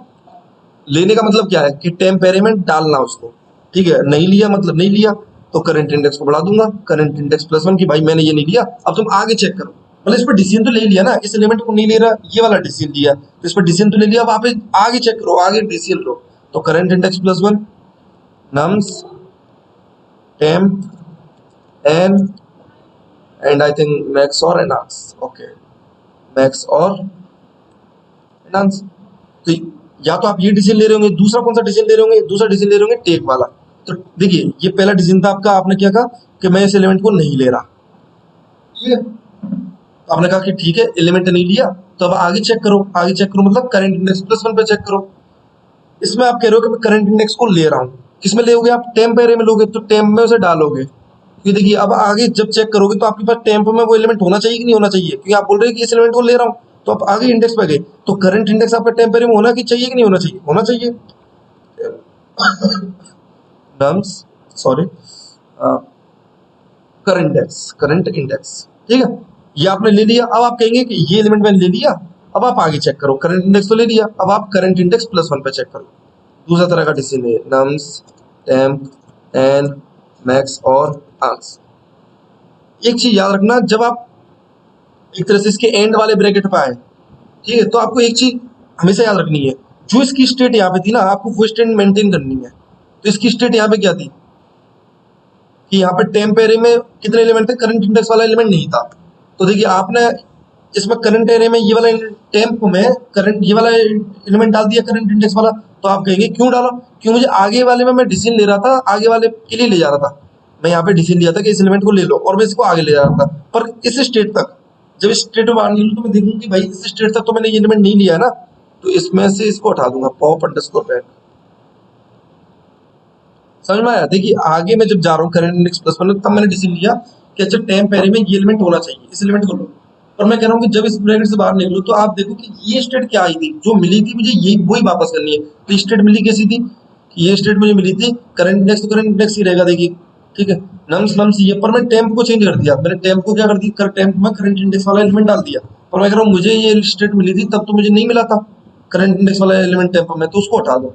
[SPEAKER 1] लेने का मतलब क्या है कि टेम्पेरेमेंट डालना उसको, ठीक है, नहीं लिया मतलब नहीं लिया, तो करंट इंडेक्स को बढ़ा दूंगा, करंट इंडेक्स +1 की भाई मैंने ये नहीं लिया, अब तुम आगे चेक करो, मतलब इस पर डिसीजन तो ले लिया ना, इस एलिमेंट को नहीं ले रहा, ये वाला डिसीजन लिया, तो इस पर डिसीजन तो ले लिया, अब आप आगे चेक करो, आगे डिसीजन लो, तो current index +1 nums temp n and I think max or enhance, okay, max or enhance, तो या तो आप ये डिसीजन ले रहे होंगे, दूसरा कौन सा डिसीजन ले रहे होंगे, दूसरा डिसीजन ले रहे होंगे टेक वाला। तो देखिए ये पहला डिसीजन था आपका, आपने क्या कहा कि मैं इस एलिमेंट को नहीं ले रहा, ठीक है, तो आपने कहा कि ठीक है एलिमेंट नहीं लिया, तो अब आगे चेक करो, आगे चेक करो मतलब करंट इंडेक्स +1 पे चेक करो। इसमें आप कह रहे हो कि मैं करंट इंडेक्स को ले रहा हूँ, किसमें लोगे आप, टेम्प एरे में लोगे, तो टेम्प में उसे डालोगे, क्योंकि देखिए अब आगे जब चेक करोगे तो आपके पास टेम्प में वो एलिमेंट होना चाहिए कि नहीं होना चाहिए, क्योंकि आप बोल रहे हो कि इस एलिमेंट को ले रहा हूँ, तो आप आगे इंडेक्स पे गए, तो करंट इंडेक्स आपका टेम्प एरे में होना कि चाहिए कि नहीं होना चाहिए, होना चाहिए। नम्स सॉरी करंट इंडेक्स, ठीक है, ये आपने ले लिया, अब आप कहेंगे कि ये एलिमेंट मैंने ले लिया, अब आप आगे चेक करो, करंट इंडेक्स तो ले लिया, अब आप करंट इंडेक्स +1 पे चेक करो। दूसरा तरह का डिसीजन है नम्स टेम्प एन मैक्स और आंस। एक चीज याद रखना, जब आप एक तरह से इसके एंड वाले ब्रैकेट पे आए, ठीक है, तो आपको एक चीज हमेशा याद रखनी है, जो इसकी स्टेट यहाँ पे थी ना, आपको वो स्टेट मेंटेन करनी है। तो इसकी स्टेट यहाँ पे क्या थी कि यहाँ पे टेम्प एरे में कितने एलिमेंट थे, करंट इंडेक्स वाला एलिमेंट नहीं था, तो देखिए आपने इसमें करंट एरे में ये वाला टेम्प में करंट ये वाला एलिमेंट डाल दिया करंट इंडेक्स वाला, तो आप कहेंगे क्यों डाला, क्यों, मुझे आगे वाले में मैं डिसीजन ले रहा था, आगे वाले के लिए ले जा रहा था, मैं यहाँ पे डिसीजन लिया था कि इस एलिमेंट को ले लो, और मैं इसको आगे ले जा रहा था, पर इस स्टेट तक, जब इस स्टेट में बाहर निकलूँ तो मैं देखूँ कि भाई इस स्टेट तक तो मैंने ये एलिमेंट नहीं लिया है ना, तो इसमें से इसको हटा दूंगा, पॉप अंडरस्कोर बैक। समझ में आया, देखिए आगे मैं जब जा रहा हूँ करंट इंडेक्स +1 तब मैंने डिसीजन लिया कि अच्छा टेम्प एरे में ये एलिमेंट होना चाहिए, इस एलिमेंट को लो, और मैं कह रहा हूँ कि जब इस ब्रैकेट से बाहर निकलो तो आप देखो कि ये स्टेट क्या आई थी, जो मिली थी मुझे ये वही वापस करनी है, तो स्टेट मिली कैसी थी कि ये स्टेट मुझे मिली थी करंट इंडेक्स, तो करंट इंडेक्स ही रहेगा, देखिए, ठीक है, नम्स नम्स ये, पर मैं टेम्प को चेंज कर दिया, मैंने टेम्प को क्या कर दिया, टेम्प में करंट इंडेक्स वाला एलिमेंट डाल दिया, पर मैं कह रहा हूँ मुझे ये स्टेट मिली थी तब तो मुझे नहीं मिला था करंट इंडेक्स वाला एलिमेंट टेम्प में, तो उसको हटा दो,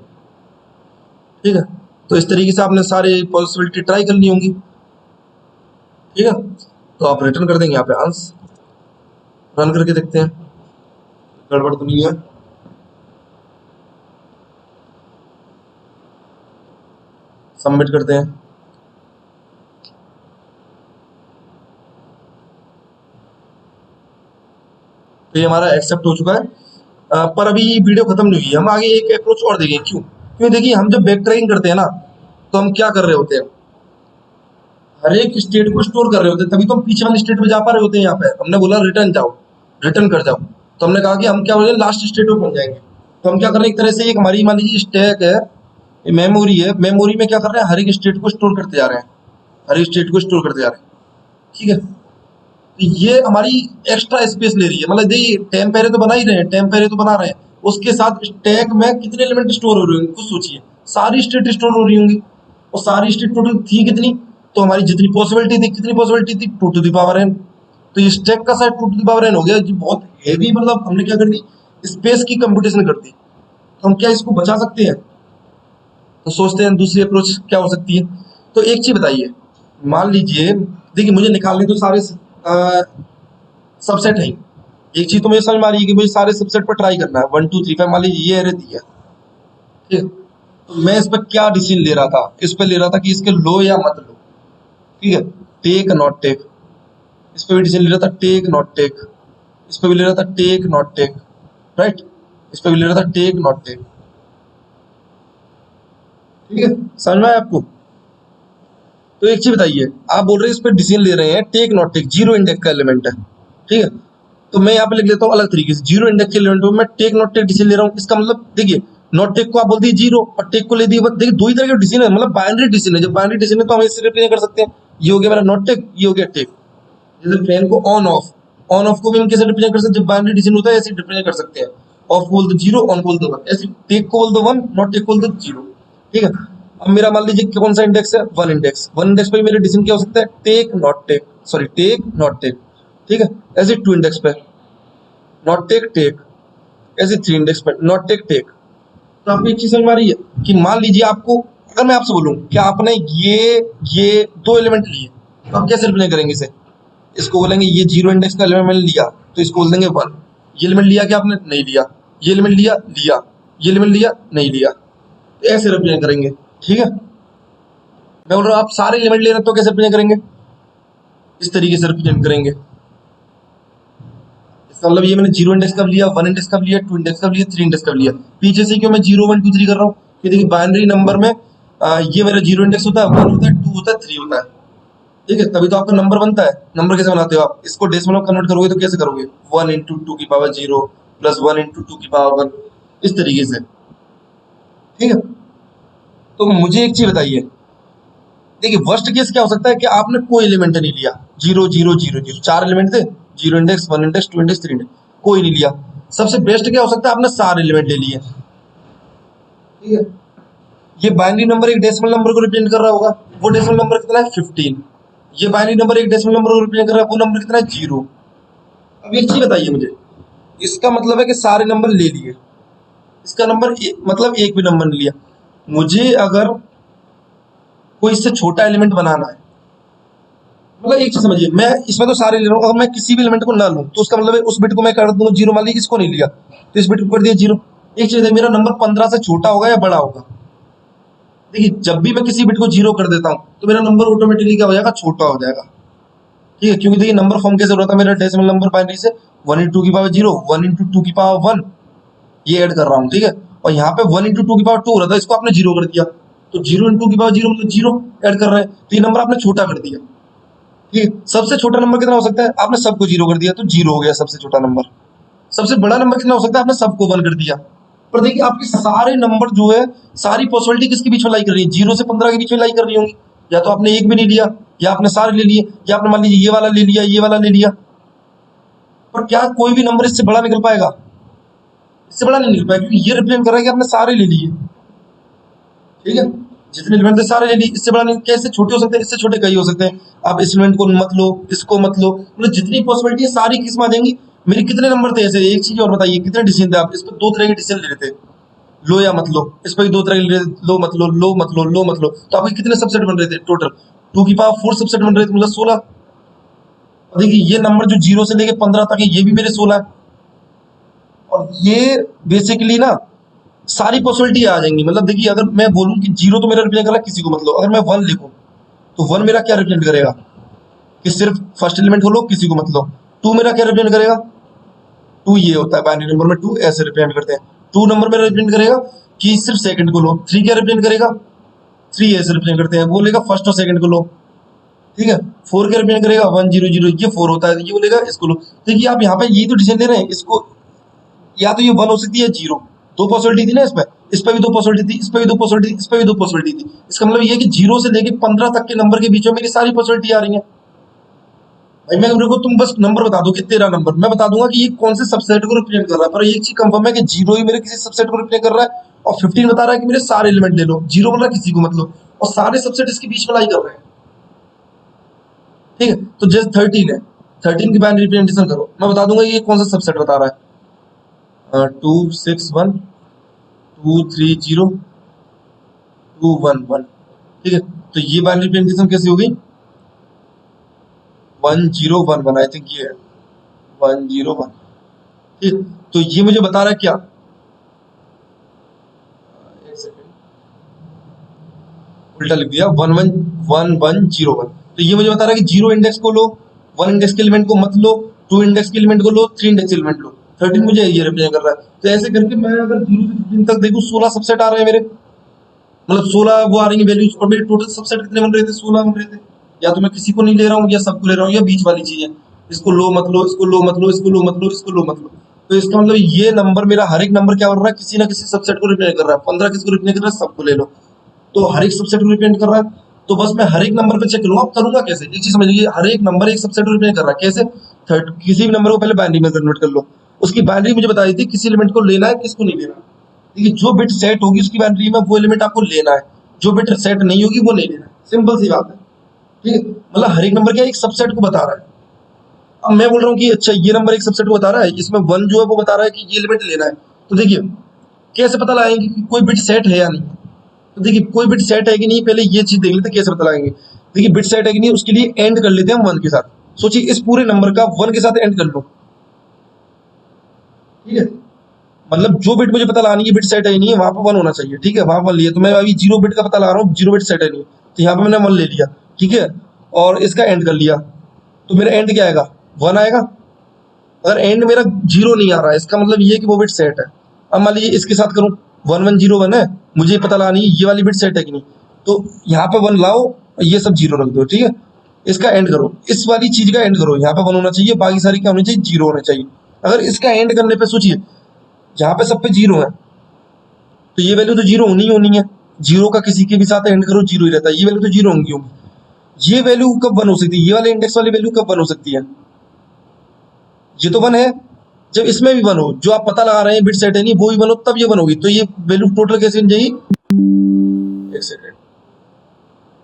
[SPEAKER 1] ठीक है, तो इस तरीके से आपने सारे पॉसिबिलिटी ट्राई करनी होंगी, ठीक है, तो आप रिटर्न कर देंगे यहाँ पे आंसर, रन करके देखते हैं गड़बड़ तो नहीं है। सबमिट करते हैं, तो ये हमारा एक्सेप्ट हो चुका है। पर अभी वीडियो खत्म नहीं हुई है, हम आगे एक अप्रोच और देखेंगे, क्यों देखिए हम जब बैक ट्रैकिंग करते हैं ना, तो हम क्या कर रहे होते हैं, हर एक स्टेट को स्टोर कर रहे होते हैं, तभी तो हम पीछे वाले स्टेट में जा पा रहे होते हैं। यहाँ पे हमने बोला रिटर्न जाओ, रिटर्न कर जाओ, तो हमने कहा कि हम क्या बोले लास्ट स्टेट में पहुंच जाएंगे, तो हम क्या कर रहे हैं, एक तरह से एक हमारी मान लीजिए स्टैक है, मेमोरी है, मेमोरी में क्या कर रहे हैं, हर एक स्टेट को स्टोर करते जा रहे हैं, हर एक स्टेट को स्टोर करते जा रहे हैं, ठीक है, तो ये हमारी एक्स्ट्रा स्पेस ले रही है, मतलब देखिए टेम्प एरे तो बना ही रहे हैं, टेम्प एरे तो बना रहे हैं, उसके साथ स्टैक में कितने एलिमेंट स्टोर हो रहे होंगे, कुछ सोचिए, सारी स्टेट स्टोर हो रही होंगी, और सारी स्टेट टोटल थी कितनी, तो हमारी जितनी पॉसिबिलिटी थी, कितनी पॉसिबिलिटी थी, 2⁴n, तो ये स्टैक का साइज 2⁴n हो गया, जो बहुत हेवी, मतलब हमने क्या कर दी, स्पेस की कंप्यूटेशन कर दी, तो हम क्या इसको बचा सकते हैं, तो सोचते हैं दूसरी अप्रोच क्या हो सकती है। तो एक चीज बताइए, मान लीजिए देखिए मुझे निकालने तो सारे सबसेट है, एक चीज तो मुझे समझ में आ रही है कि मुझे सारे सबसेट पर ट्राई करना है, 1 2 3 5, मान लीजिए ये एरे दी है, ठीक है, तो मैं इस पर क्या डिसीजन ले रहा था, इस पर ले रहा था कि इसके लो या मत लो, ठीक है, टेक नॉट टेक, इस पर भी डिसीजन ले रहा था टेक नॉट टेक, इस पर भी ले रहा था टेक नॉट टेक, राइट, इस पर भी ले रहा था टेक नॉट टेक, ठीक है, समझ में आया आपको। तो एक चीज बताइए, आप बोल रहे हैं इस पर डिसीजन ले रहे हैं take not take, zero index का एलिमेंट है, ठीक है। तो मैं यहाँ पे लिख लेता हूँ अलग तरीके से, जीरो इंडेक्स के एलिमेंट में मैं टेक नॉट टेक डिसीजन ले रहा हूँ। इसका मतलब देखिए, नॉट टेक को आप बोल दिए जीरो और टेक को ले दिए, देखिए दो ही तरह के डिसीजन है, मतलब बाइनरी डिसीजन है। जब बाइनरी डिसीजन है तो हम इससे रिप्रेजेंट कर सकते हैं, ये हो गया मेरा नॉट टेक, ये हो गया टेक। जैसे फैन को ऑन ऑफ, ऑन ऑफ को भी हम कैसे रिप्रेजेंट कर सकते हैं, जब बाइनरी डिसीजन होता है ऐसे रिप्रेजेंट कर सकते हैं। ऑफ को बोल दो जीरो, ऑन को बोल दो वन, ऐसे टेक को बोल दो वन, नॉट टेक को बोल दो जीरो, ठीक है। अब मेरा मान लीजिए कौन सा इंडेक्स है, वन इंडेक्स, वन इंडेक्स पे मेरे डिसीजन क्या हो सकता है, take not take, sorry take not take, ठीक है। ऐसे टू इंडेक्स पे नॉट टेक टेक, ऐसे थ्री इंडेक्स पे नॉट टेक टेक। तो आपको एक चीज समझ में आ रही है कि मान लीजिए आपको, अगर मैं आपसे बोलूं कि आपने ये दो एलिमेंट लिए, तो आप कैसे रिप्रेजेंट करेंगे इसे, इसको बोलेंगे ये जीरो इंडेक्स का एलिमेंट लिया तो इसको बोल देंगे वन, ये एलिमेंट लिया कि आपने नहीं लिया, ये एलिमेंट लिया लिया, ये एलिमेंट लिया नहीं लिया, तो ऐसे रिप्रेजेंट करेंगे, ठीक है। मैं बोल रहा हूँ आप सारे एलिमेंट ले रहे हैं तो कैसे रिप्रेजेंट करेंगे, इस तरीके से रिप्रेजेंट करेंगे। इसका मतलब ये मैंने जीरो इंडेक्स कब लिया, वन इंडेक्स कब लिया, टू इंडेक्स कब लिया, थ्री इंडेक्स कब लिया। पीछे से क्यों मैं जीरो वन टू थ्री कर रहा हूँ, कि देखिए बाइनरी नंबर में ये मेरा जीरो इंडेक्स होता है, वन होता है, टू होता है, थ्री होता है, ठीक है। तभी तो आपका नंबर बनता है। नंबर कैसे बनाते हो आप, इसको डेसिमल में कन्वर्ट करोगे तो कैसे करोगे, वन इंटू टू की power zero plus one into two की पावर वन, इस तरीके से, ठीक है। तो मुझे एक चीज बताइए, देखिए वर्स्ट केस क्या हो सकता है कि आपने कोई एलिमेंट नहीं लिया, जीरो जीरो जीरो जीरो, चार एलिमेंट थे, zero index, one index, two index, three index, कोई नहीं लिया। सबसे बेस्ट क्या हो सकता है, आपने सारे एलिमेंट ले लिए, ठीक है। ये बाइनरी नंबर एक डेसिमल नंबर को रिप्रेजेंट कर रहा होगा, वो डेसिमल नंबर कितना है 15। ये बाइनरी नंबर एक डेसिमल नंबर को रिप्रेजेंट कर रहा है, वो नंबर कितना है जीरो। अब एक चीज बताइए मुझे, इसका मतलब है कि सारे नंबर ले लिए, इसका नंबर मतलब एक भी नंबर नहीं लिया। मुझे अगर कोई इससे छोटा एलिमेंट बनाना है, मतलब एक चीज समझिए, मैं इसमें तो सारे ले रहा हूँ, अगर मैं किसी भी एलिमेंट को ना लूँ तो उसका मतलब है उस बिट को मैं कर दूंगा जीरो, मान लीजिए इसको नहीं लिया तो इस बिट को कर दिया जीरो। एक चीज है, मेरा नंबर 15 से छोटा होगा या बड़ा होगा, देखिए जब भी मैं किसी बिट को जीरो कर देता हूँ तो मेरा नंबर ऑटोमेटिकली क्या हो जाएगा, छोटा हो जाएगा, ठीक है। क्योंकि देखिए नंबर फॉर्म कैसे हो रहा था मेरा डेसिमल नंबर बाइनरी से, वन इंटू टू की power zero, one into two की पावर वन, ये ऐड कर रहा हूँ, ठीक है। और यहाँ पे वन इंटू टू की पावर टू हो रहा था, इसको आपने जीरो कर दिया, तो जीरो इंटू की पावर जीरो मतलब जीरो ऐड कर रहे हैं, तो ये नंबर आपने छोटा कर दिया, ठीक है। सबसे छोटा नंबर कितना हो सकता है, आपने सबको जीरो कर दिया तो जीरो हो गया सबसे छोटा नंबर। सबसे बड़ा नंबर कितना हो सकता है, आपने सबको वन कर दिया। पर देखिए आपके सारे नंबर जो है, सारी पॉसिबिलिटी किसके बीच में लाई कर रही है, जीरो से 15 के बीच में लाई कर रही होंगी। या तो आपने एक भी नहीं लिया, या आपने सारे ले लिए, या आपने मान लीजिए ये वाला ले लिया, ये वाला ले लिया। पर क्या कोई भी नंबर इससे बड़ा निकल पाएगा, इससे बड़ा नहीं निकल पाएगा, क्योंकि ये रिप्रेजेंट कर रहा है कि आपने सारे ले लिए, ठीक है। जितने एलिमेंट थे सारे ले लिए, इससे बड़ा नहीं। कैसे छोटे हो सकते हैं, इससे छोटे कई हो सकते हैं। आप इस एलिमेंट को मत लो, इसको मत लो, मतलब जितनी पॉसिबिलिटी है सारी किस्म आ जाएंगी। मेरे कितने नंबर थे ऐसे, एक चीज और बताइए, कितने डिसीजन थे आप इस पर, दो तरह के डिसीजन ले रहे थे, लो या मत लो। इस पर दो तरह के ले रहे थे, लो मत लो, लो मत लो, लो मत लो। तो आपके कितने सबसेट बन रहे थे टोटल, टू की पावर फोर सबसेट बन रहे थे, मतलब 16। और देखिए ये नंबर जो जीरो से लेके 15 तक है, ये भी मेरे 16 है। और ये बेसिकली ना सारी पॉसिबिलिटी आ जाएंगी। मतलब देखिए अगर मैं बोलूं कि जीरो तो मेरा रिप्रेजेंट कर रहा है किसी को मत लो, अगर मैं वन लिखूं तो वन मेरा क्या रिप्रेजेंट करेगा, कि सिर्फ फर्स्ट एलिमेंट को लो, किसी को मत लो। टू मेरा क्या रिप्रेजेंट करेगा, टू ये होता है बाइनरी नंबर में, टू ऐसे रिप्रेजेंट करते हैं। टू नंबर मेरा रिप्रेजेंट करेगा कि सिर्फ सेकंड को लो। थ्री क्या रिप्रेजेंट करेगा, थ्री ऐसे रिप्रेजेंट करते हैं, वो बोलेगा फर्स्ट और सेकंड को लो, ठीक है। फोर क्या रिप्रेजेंट करेगा, वन जीरो जीरो, ये फोर होता है, ये बोलेगा इसको लो। देखिए आप यहाँ पे यही तो डिसीजन ले रहे हैं, इसको या तो ये वन हो सकती है जीरो, दो पॉसिबिलिटी थी ना इसमें, इस पर भी दो पॉसिबिलिटी थी, इस पर भी दो पॉसिबिलिटी, इस पर भी दो पॉसिबिलिटी थी। इसका मतलब ये है कि जीरो से लेके 15 तक के नंबर के बीच में मेरी सारी पॉसिबिलिटी आ रही है। भाई मैं मेरे को तुम बस नंबर बता दो कि तेरा नंबर, मैं बता दूंगा कि ये कौन से सबसेट को रिप्रेजेंट कर रहा है। पर एक चीज कंफर्म है कि जीरो ही मेरे किसी सबसेट को रिप्रेजेंट कर रहा है, और 15 बता रहा है कि मेरे सारे एलिमेंट ले लो। जीरो बोल रहा है किसी को मत लो, और सारे सबसेट इसके बीच में लाई कर रहे हैं, ठीक है। तो जैसे 13 है, 13 की बाइनरी रिप्रेजेंटेशन करो, मैं बता दूंगा ये कौन सा सबसेट बता रहा है, 2 6 1 2 3 0 2 1 1, ठीक है। तो ये बाइनरी रिप्रेजेंटेशन कैसी हो गई, 1 0 1 1, आई थिंक ये है 1 0 1, ठीक। तो ये मुझे बता रहा है क्या, एक सेकंड, उल्टा लिख दिया, 1 1 1 1 0 1। तो ये मुझे बता रहा है कि जीरो इंडेक्स को लो, वन इंडेक्स के एलिमेंट को मत लो, टू इंडेक्स के एलिमेंट को लो, थ्री इंडेक्स एलिमेंट लो। 13 मुझे ये रिप्रेजेंट कर रहा है। तो ऐसे करके मैं अगर 0 से 15 तक देखूं 16 सबसेट आ रहे हैं मेरे, मतलब 16 वो आ रही है वैल्यूज, और मेरे टोटल सबसेट कितने बन रहे थे, 16 बन रहे थे। या तो मैं किसी को नहीं ले रहा हूँ या सबको ले रहा हूँ, या बीच वाली चीज है, इसको लो मत लो, इसको लो मत लो, इसको लो मत लो, इसको लो मत लो। तो इसका मतलब ये नंबर, मेरा हर एक नंबर क्या कर रहा है, किसी ना किसी सबसेट को रिप्रेजेंट कर रहा है। 15 किसको रिप्रेजेंट कर रहा है, सबको ले लो। तो हर एक सबसेट को रिप्रेजेंट कर रहा है। तो बस मैं हर एक नंबर पे चेक करूंगा। अब करूंगा कैसे, एक चीज समझिए, हर एक नंबर एक सबसेट को रिप्रेजेंट कर रहा है। कैसे, किसी भी नंबर को पहले बाइनरी में कन्वर्ट कर लो। उसकी बाइनरी मुझे बताई थी, किसी एलिमेंट को लेना है, किसको नहीं लेना। देखिए, जो बिट सेट होगी उसकी बाइनरी में, वो एलिमेंट आपको लेना है। जो बिट सेट नहीं होगी वो नहीं लेना है। सिंपल सी बात है। ठीक है, मतलब हर एक नंबर क्या एक सबसेट को बता रहा है। अब मैं बोल रहा हूँ कि अच्छा ये नंबर एक सबसेट को बता रहा है, इसमें 1 जो है वो बता रहा है कि ये एलिमेंट लेना है। तो देखिए कैसे पता लगाएंगे कि कोई बिट सेट है या नहीं। तो देखिए कोई बिट सेट है कि नहीं, पहले ये चीज देख लेते हैं कैसे पता लगाएंगे। देखिए बिट सेट है कि नहीं, उसके लिए एंड कर लेते हैं हम 1 के साथ। सोचिए इस पूरे नंबर का 1 के साथ एंड कर लो। ठीक है, मतलब जो बिट मुझे पता लगानी है बिट सेट है नहीं है, वहां पर 1 होना चाहिए। ठीक है, वहां पर लिए तो मैं अभी 0 बिट का पता लगा रहा हूँ, 0 बिट सेट है नहीं, तो यहाँ पे मैंने 1 ले लिया। ठीक है, और इसका एंड कर लिया, तो मेरा एंड क्या आएगा, 1 आएगा। अगर एंड मेरा 0 नहीं आ रहा है, इसका मतलब ये है कि वो बिट सेट है। अब मान लीजिए इसके साथ करूँ, 1101 है, मुझे पता लगानी है ये वाली बिट सेट है कि नहीं। तो यहाँ पे 1 लाओ और ये सब 0 रख दो। ठीक है, इसका एंड करो, इस वाली चीज का एंड करो, यहाँ पे 1 होना चाहिए, बाकी सारी क्या होनी चाहिए, 0 होना चाहिए। अगर इसका एंड करने पे सोचिए, जहाँ पे सब पे 0 है, तो ये वैल्यू तो 0 होनी ही होनी है। 0 का किसी के भी साथ एंड करो 0 ही रहता है, ये वैल्यू तो 0 होंगी। ये वैल्यू कब 1 हो सकती है, ये वाले इंडेक्स वाली वैल्यू कब 1 हो सकती है, ये तो 1 है जब इसमें भी 1 हो, जो आप पता लगा रहे हैं बिट सेट है नहीं, वो भी 1 हो, तब ये 1 होगी। तो ये वैल्यू टोटल कैसे बन जाएगी, एक सेकेंड,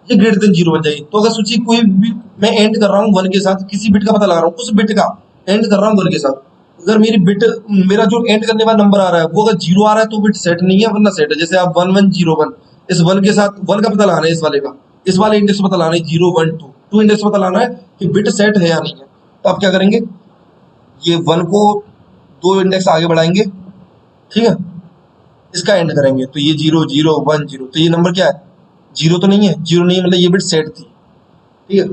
[SPEAKER 1] ये ग्रेटर देन 0 बन जाएगी। तो अगर सोचिए कोई भी मैं एंड कर रहा हूँ 1 के साथ, किसी बिट का पता लगा रहा हूँ, उस बिट का एंड कर रहा हूँ 1 के साथ। अगर मेरी बिट, मेरा जो एंड करने वाला नंबर आ रहा है वो अगर 0 आ रहा है तो बिट सेट नहीं है, वरना सेट है। जैसे आप 1101, इस 1 के साथ 1 का पता लगाना है, इस वाले का, इस वाले इंडेक्स पता लगाना है, 0 1 2 2 इंडेक्स पता लगाना है कि बिट सेट है या नहीं है। तो आप क्या करेंगे, ये 1 को 2 इंडेक्स आगे बढ़ाएंगे। ठीक है, इसका एंड करेंगे, तो ये 0 0 1 0, तो ये नंबर क्या है, 0 तो नहीं है, 0 नहीं है, मतलब ये बिट सेट थी। ठीक है,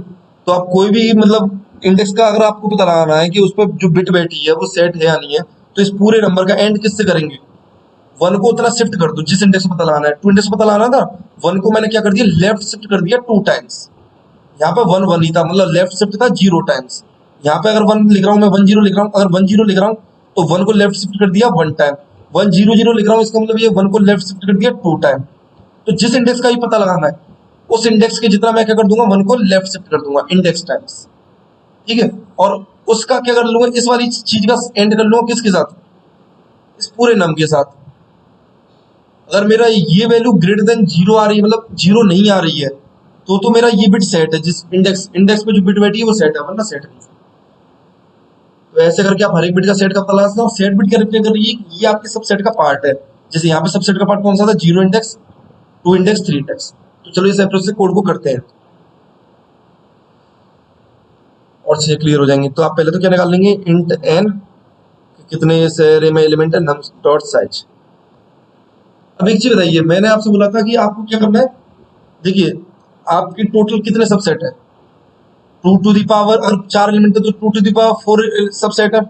[SPEAKER 1] तो आप कोई भी मतलब इंडेक्स का अगर आपको पता लगाना है कि उस पर जो बिट बैठी है वो सेट है या नहीं है, तो इस पूरे नंबर का एंड किससे करेंगे, 1 को उतना शिफ्ट कर दो जिस इंडेक्स पता लगाना है। 2 इंडेक्स पता लगाना था, 1 को मैंने क्या कर दिया, लेफ्ट शिफ्ट कर दिया 2 टाइम्स। यहाँ पे 1 1 ही था, मतलब लेफ्ट शिफ्ट था 0 टाइम्स। यहाँ पे अगर 1 लिख रहा हूँ मैं, 1 0 लिख रहा हूँ, अगर 1 0 लिख रहा हूँ तो 1 को लेफ्ट शिफ्ट कर दिया 1 टाइम। 1 0 0 लिख रहा हूँ, इसका मतलब ये 1 को लेफ्ट शिफ्ट कर दिया 2 टाइम। तो जिस इंडेक्स का ही पता लगाना है, उस इंडेक्स के जितना मैं क्या कर दूंगा, 1 को लेफ्ट शिफ्ट कर दूंगा इंडेक्स टाइम्स। ठीक है, और उसका क्या कर लूंगा, इस वाली चीज का एंड कर लूंगा किसके साथ, इस पूरे नम के साथ। अगर मेरा ये वैल्यू ग्रेटर देन 0 आ रही है, मतलब 0 नहीं आ रही है, तो मेरा ये बिट सेट है, जिस इंडेक्स पे जो बिट बैठी है वो सेट है, वरना सेट नहीं। तो ऐसे करके आप हर एक बिट का सेट का पता लगा सकते हो। सेट बिट क्या रिप्रेजेंट कर रही है, ये आपके सबसेट का पार्ट है। जैसे यहाँ पे सबसेट का पार्ट कौन सा था, 0 इंडेक्स 2 इंडेक्स 3 इंडेक्स। तो चलो इस अप्रोच से कोड को करते हैं और चीजें क्लियर हो जाएंगी। तो आप पहले तो क्या निकाल लेंगे, इंट एन, कितने इस एरे में एलिमेंट है, नम डॉट साइज। अब एक चीज बताइए, मैंने आपसे बोला था कि आपको क्या करना है। देखिए आपकी टोटल कितने सबसेट है, 2 टू दी पावर, अगर 4 एलिमेंट है तो 2 टू दी पावर 4 सबसेट है।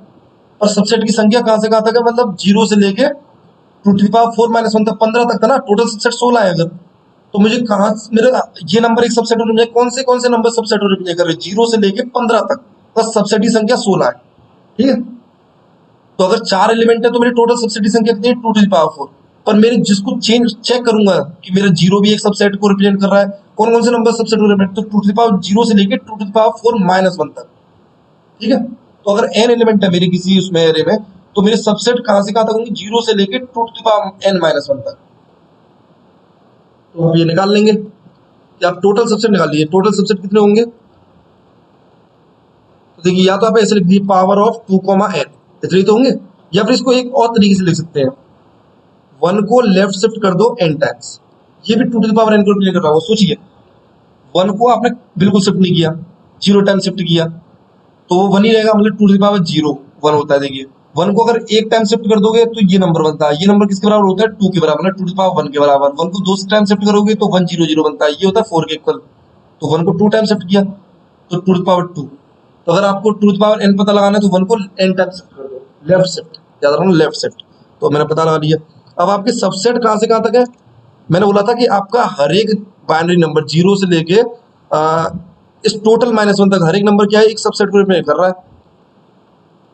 [SPEAKER 1] और सबसेट की संख्या कहाँ से कहाँ तक है, मतलब 0 से लेके 2 टू दी पावर 4 माइनस 1 तक 15 तक था ना। टोटल सबसेट 16 है। अगर तो मुझे कहाँ, मेरा ये नंबर एक सबसेट हो रही है, कौन से नंबर सबसेट हो रही है, 0 से लेके 15 तक, बस सबसेट की संख्या 16 है। ठीक है, तो अगर 4 एलिमेंट है तो मेरी टोटल सबसेट की संख्या कितनी है, 2 टू दी पावर 4। पर मेरे जिसको चेंज चेक करूंगा कि मेरा 0 भी एक सबसेट को रिप्रेजेंट कर रहा है, कौन से नंबर सबसेट को रिप्रेजेंट, तो 2 टू दी पावर 0 से लेके 2 टू दी पावर 4 माइनस 1 तक। ठीक है, तो अगर n एलिमेंट है मेरे किसी उसमें एरे में, तो मेरे सबसेट कहां से कहां तक होंगे, 0 से लेके 2 to the power n minus 1 तक। तो आप ये निकाल लेंगे कि आप टोटल सबसेट निकाल लीजिए, टोटल सबसेट कितने होंगे। तो देखिए या तो आप ऐसे लिख दीजिए पावर ऑफ 2 n, इतने तो होंगे। या फिर इसको एक और तरीके से लिख सकते हैं, 1 को लेफ्ट शिफ्ट कर दो n टाइम्स, ये भी 2 टू द पावर n को रिप्रेजेंट कर रहा है। सोचिए 1 को आपने बिल्कुल शिफ्ट नहीं किया, 0 टाइम शिफ्ट किया तो वो 1 ही रहेगा, मतलब 2 टू द पावर 0 1 होता है। देखिए 1 को अगर एक टाइम शिफ्ट कर दोगे तो ये नंबर बनता है, ये नंबर किसके बराबर होता है, 2 के बराबर, 2 टू द पावर 1 के बराबर। 1 को 2 टाइम शिफ्ट करोगे तो 1 0 0 बनता है, ये होता है 4 के इक्वल। तो 1 को 2 टाइम शिफ्ट किया तो 2 टू द पावर 2। तो अगर आपको 2 टू द पावर n पता लगाना है तो 1 को n टाइम शिफ्ट कर दो, लेफ्ट शिफ्ट, याद रखना लेफ्ट शिफ्ट। तो मैंने पता लगा लिया। अब आपके सबसेट कहां से कहां तक है, मैंने बोला था कि आपका हर एक बाइनरी नंबर जीरो से लेके इस टोटल -1 तक हर एक नंबर क्या है, एक सबसेट को रिप्रेजेंट कर रहा है।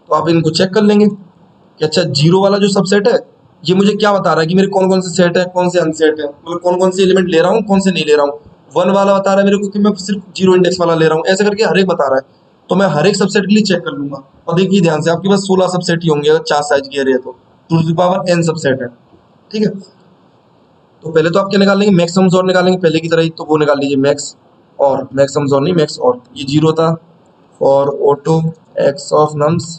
[SPEAKER 1] तो आप इनको चेक कर लेंगे कि अच्छा जीरो वाला जो सबसेट है ये मुझे क्या बता रहा है कि मेरे कौन कौन से सेट है, कौन से अनसेट है, मतलब कौन कौन से एलिमेंट ले रहा हूँ, कौन से नहीं ले रहा हूँ। वन वाला बता रहा है मेरे को कि मैं सिर्फ जीरो इंडेक्स वाला ले रहा हूँ, ऐसे करके हर एक बता रहा है। तो मैं हर एक सबसेट के लिए चेक कर लूंगा। और देखिए ध्यान से, आपके पास 16 सबसेट ही होंगे अगर 4 साइज के एरे है तो two the power n subset है। ठीक है, तो पहले तो आप क्या निकालेंगे, मैक्सिमम और निकालेंगे पहले की तरह ही। तो वो निकाल लीजिए मैक्स और, मैक्सिमम और नहीं मैक्स और, ये जीरो था। For auto x of nums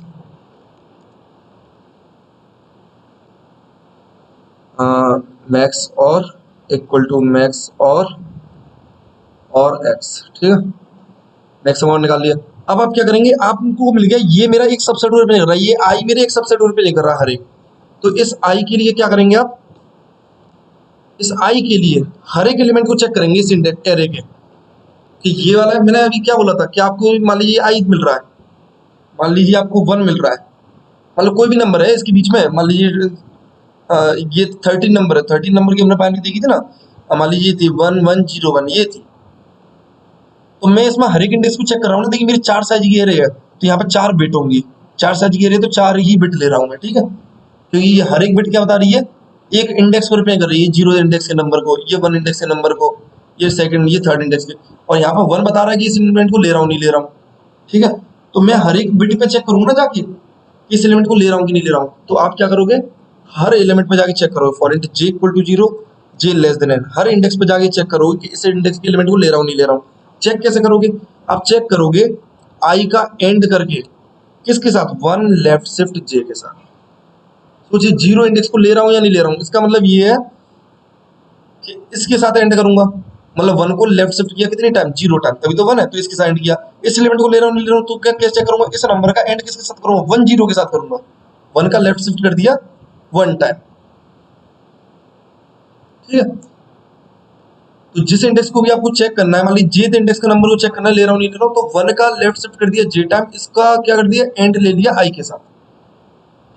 [SPEAKER 1] max or equal to max और एक्स। ठीक है, मैक्सिमम और निकाल लिया। अब आप क्या करेंगे, आपको मिल गया ये मेरा एक सबसेट और पे कर रहा है, ये आई मेरे एक सबसेट और पे नहीं कर रहा है हर एक। तो इस आई के लिए क्या करेंगे आप, इस आई के लिए हर एक एलिमेंट को चेक करेंगे इस इंडेक्स एरे के कि ये वाला है। मैंने अभी क्या बोला था कि आपको मान लीजिए आई मिल रहा है, मान लीजिए आपको 1 मिल रहा है, मतलब कोई भी नंबर है इसके बीच में, मान लीजिए ये 13 नंबर है, 13 नंबर की हमने पहले देखी थी ना, मान लीजिए थी 1101 ये थी। तो मैं इसमें हर एक इंडेक्स को चेक कर रहा हूँ ना, देखिए मेरी 4 साइज की एरे है तो यहाँ पे 4 बिट होंगी, 4 साइज की एरे तो 4 ही बिट ले रहा हूँ मैं। ठीक है, क्योंकि ये हर एक बिट क्या बता रही है, एक इंडेक्स को रिप्रेजेंट कर रही है, जीरो इंडेक्स के नंबर को, ये 1 इंडेक्स के नंबर को, ये सेकंड, ये थर्ड इंडेक्स के। और यहाँ पे 1 बता रहा है कि इस एलिमेंट को ले रहा हूँ नहीं ले रहा हूँ। ठीक है, तो मैं हर एक बिट पे चेक करूंगा ना जाके कि इस एलिमेंट को ले रहा हूँ कि नहीं ले रहा हूँ। तो आप क्या करोगे, हर एलिमेंट पे जाके चेक करोगे for int j equal to zero, j less than n, हर इंडेक्स पे जाके चेक करोगे कि इस इंडेक्स के एलिमेंट को ले रहा हूँ नहीं ले रहा हूँ। चेक कैसे करोगे, आप चेक करोगे आई का एंड करके, किसके साथ, 1 लेफ्ट शिफ्ट जे के साथ। सोचिए जीरो इंडेक्स को ले रहा हूँ या नहीं ले रहा हूँ, इसका मतलब ये है कि इसके साथ एंड करूंगा, मतलब 1 को लेफ्ट शिफ्ट किया कितनी टाइम, जीरो टाइम, तभी तो 1 है, तो इसके साथ एंड किया। इस एलिमेंट को ले रहा हूँ नहीं ले रहा हूँ, तो क्या कैसे चेक करूंगा, इस नंबर का एंड किसके साथ करूंगा, 1 जीरो के साथ करूंगा। 1 का लेफ्ट शिफ्ट कर दिया 1 टाइम। ठीक है, तो जिस इंडेक्स को भी आपको चेक करना है, मान लीजिए जे इंडेक्स का नंबर को चेक करना है, ले रहा हूँ नहीं ले रहा हूँ, तो 1 का लेफ्ट शिफ्ट कर दिया जे टाइम, इसका क्या कर दिया, एंड ले लिया आई के साथ।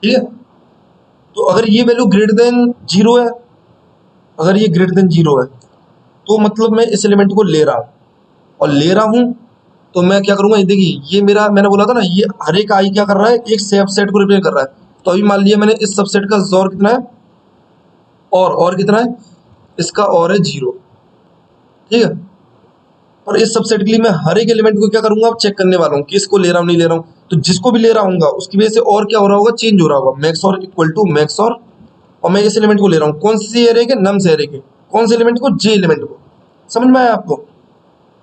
[SPEAKER 1] ठीक है, तो अगर ये वैल्यू ग्रेटर देन जीरो है, अगर ये ग्रेटर देन जीरो है तो मतलब मैं इस एलिमेंट को ले रहा हूँ, और ले रहा हूँ तो मैं क्या करूंगा, ये देखिए ये मेरा, मैंने बोला था ना, ये हर एक आई क्या कर रहा है, एक सबसेट को रिप्रेजेंट कर रहा है। तो अभी मान लिया मैंने इस सबसेट का जोर कितना है, और कितना है, इसका और है जीरो। ठीक है, और इस सबसेट के लिए मैं हर एक एलिमेंट को क्या करूंगा, चेक करने वाला हूँ कि इसको ले रहा हूँ नहीं ले रहा हूँ। तो जिसको भी ले रहा हूँ उसकी वजह से और क्या हो रहा होगा, चेंज हो रहा होगा, max or equal to max और मैं इस एलिमेंट को ले रहा हूँ कौन सी एरे के, नम्स एरे के, कौन से एलिमेंट को, जे एलिमेंट को। समझ में आया आपको,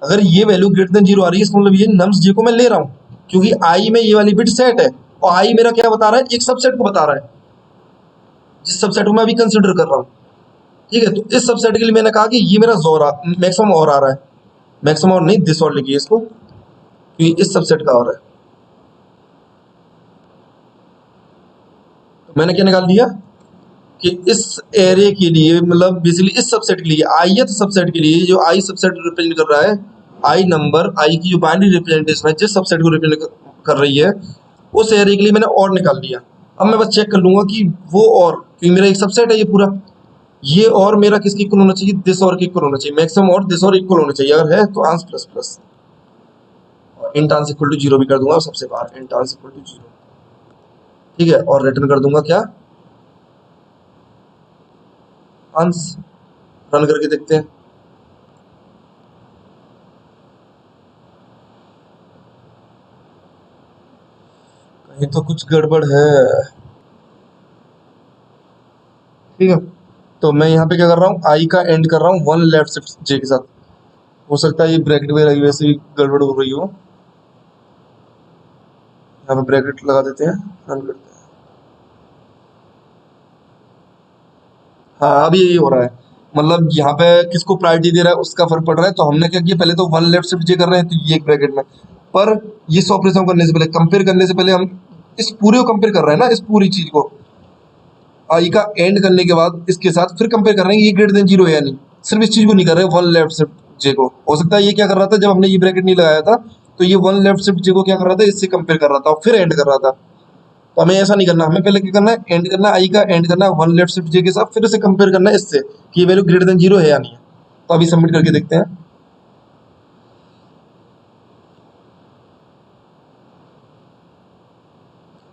[SPEAKER 1] अगर ये वैल्यू ग्रेटर देन जीरो आ रही है इसका मतलब ये नम्स जे को मैं ले रहा हूँ, क्योंकि आई में ये वाली बिट सेट है, और आई मेरा क्या बता रहा है, एक सबसेट को बता रहा है, जिस सबसेट को मैं अभी कंसिडर कर रहा हूँ। ठीक है, तो इस सबसेट के लिए मैंने कहा कि ये मेरा जोर मैक्सिमम और आ रहा है, मैक्सिमम और नहीं दिस और लिखिए इसको, क्योंकि इस सबसेट का और है। तो मैंने क्या निकाल दिया कि इस एरे के लिए, मतलब बेसिकली इस सबसेट के लिए, आईएथ सबसेट के लिए, जो आई सबसेट रिप्रेजेंट कर रहा है, आई नंबर, आई की जो बाइनरी रिप्रेजेंटेशन है जिस सबसेट को रिप्रेजेंट कर रही है, उस एरे के लिए मैंने और निकाल लिया। अब मैं बस चेक कर लूंगा कि वो और, क्योंकि मेरा एक सबसेट है ये पूरा, ये और मेरा किसके इक्वल होना चाहिए, दिस और के इक्वल होना चाहिए, मैक्सिमम और दिस और इक्वल होना चाहिए। अगर है तो ans plus plus, int ans equal to zero भी कर दूंगा सबसे बाहर, int ans equal to zero. ठीक है, और रिटर्न कर दूंगा क्या, आंस। रन करके देखते हैं, कहीं तो कुछ गड़बड़ है। ठीक है, तो मैं यहाँ पे क्या कर रहा हूँ, आई का एंड कर रहा हूँ 1 लेफ्ट शिफ्ट जे के साथ। हो सकता है ये ब्रैकेट वगैरह की वैसे भी गड़बड़ हो रही हो, यहाँ पे ब्रैकेट लगा देते हैं, रन करते हैं। हाँ, अभी यही हो रहा है, मतलब यहाँ पे किसको प्रायोरिटी दे रहा है उसका फर्क पड़ रहा है। तो हमने क्या किया, पहले तो 1 लेफ्ट शिफ्ट जे कर रहे हैं तो ये एक ब्रैकेट में, पर ये ऑपरेशन करने से पहले, कंपेयर करने से पहले, हम इस पूरे को कंपेयर कर रहे हैं ना, इस पूरी चीज को आई का एंड करने के बाद इसके साथ फिर कंपेयर कर रहे हैं ये ग्रेटर देन जीरो है या नहीं, सिर्फ इस चीज को नहीं कर रहे 1 लेफ्ट शिफ्ट जे को। हो सकता है ये क्या कर रहा था, जब हमने ये ब्रैकेट नहीं लगाया था तो ये 1 लेफ्ट शिफ्ट जे को क्या कर रहा था, इससे कंपेयर कर रहा था और फिर एंड कर रहा था। तो हमें ऐसा नहीं करना, हमें पहले क्या करना है, एंड करना है, आई का एंड करना है वन लेफ्ट शिफ्ट जे के साथ, फिर उसे कंपेयर करना है इससे कि ये वैल्यू ग्रेटर देन 0 है या नहीं है। तो अभी सबमिट करके देखते हैं।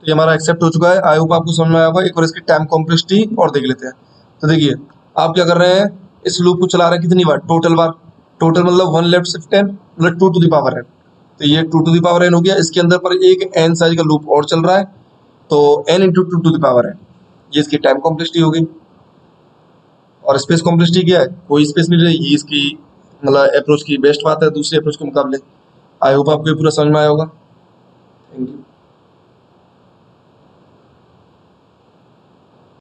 [SPEAKER 1] तो ये हमारा एक्सेप्ट हो चुका है। आई होप आपको समझ में आया होगा। एक बार इसकी टाइम कॉम्प्लेक्सिटी और देख लेते हैं। तो देखिए आप क्या कर रहे हैं, इस लूप को चला रहे हैं कितनी बार, टोटल बार, टोटल मतलब वन लेफ्ट शिफ्ट एन मतलब 2 टू द पावर एन। तो ये 2 टू द पावर एन हो गया। इसके अंदर पर एक एन साइज का लूप और चल रहा है, तो n into 2 to the power n, ये इसकी टाइम कॉम्प्लेक्सिटी हो गई। और स्पेस कॉम्प्लेक्सिटी क्या है, कोई स्पेस नहीं रहेगी, इसकी मतलब अप्रोच की बेस्ट बात है दूसरी अप्रोच के मुकाबले। आई होप आपको ये पूरा समझ में आया होगा।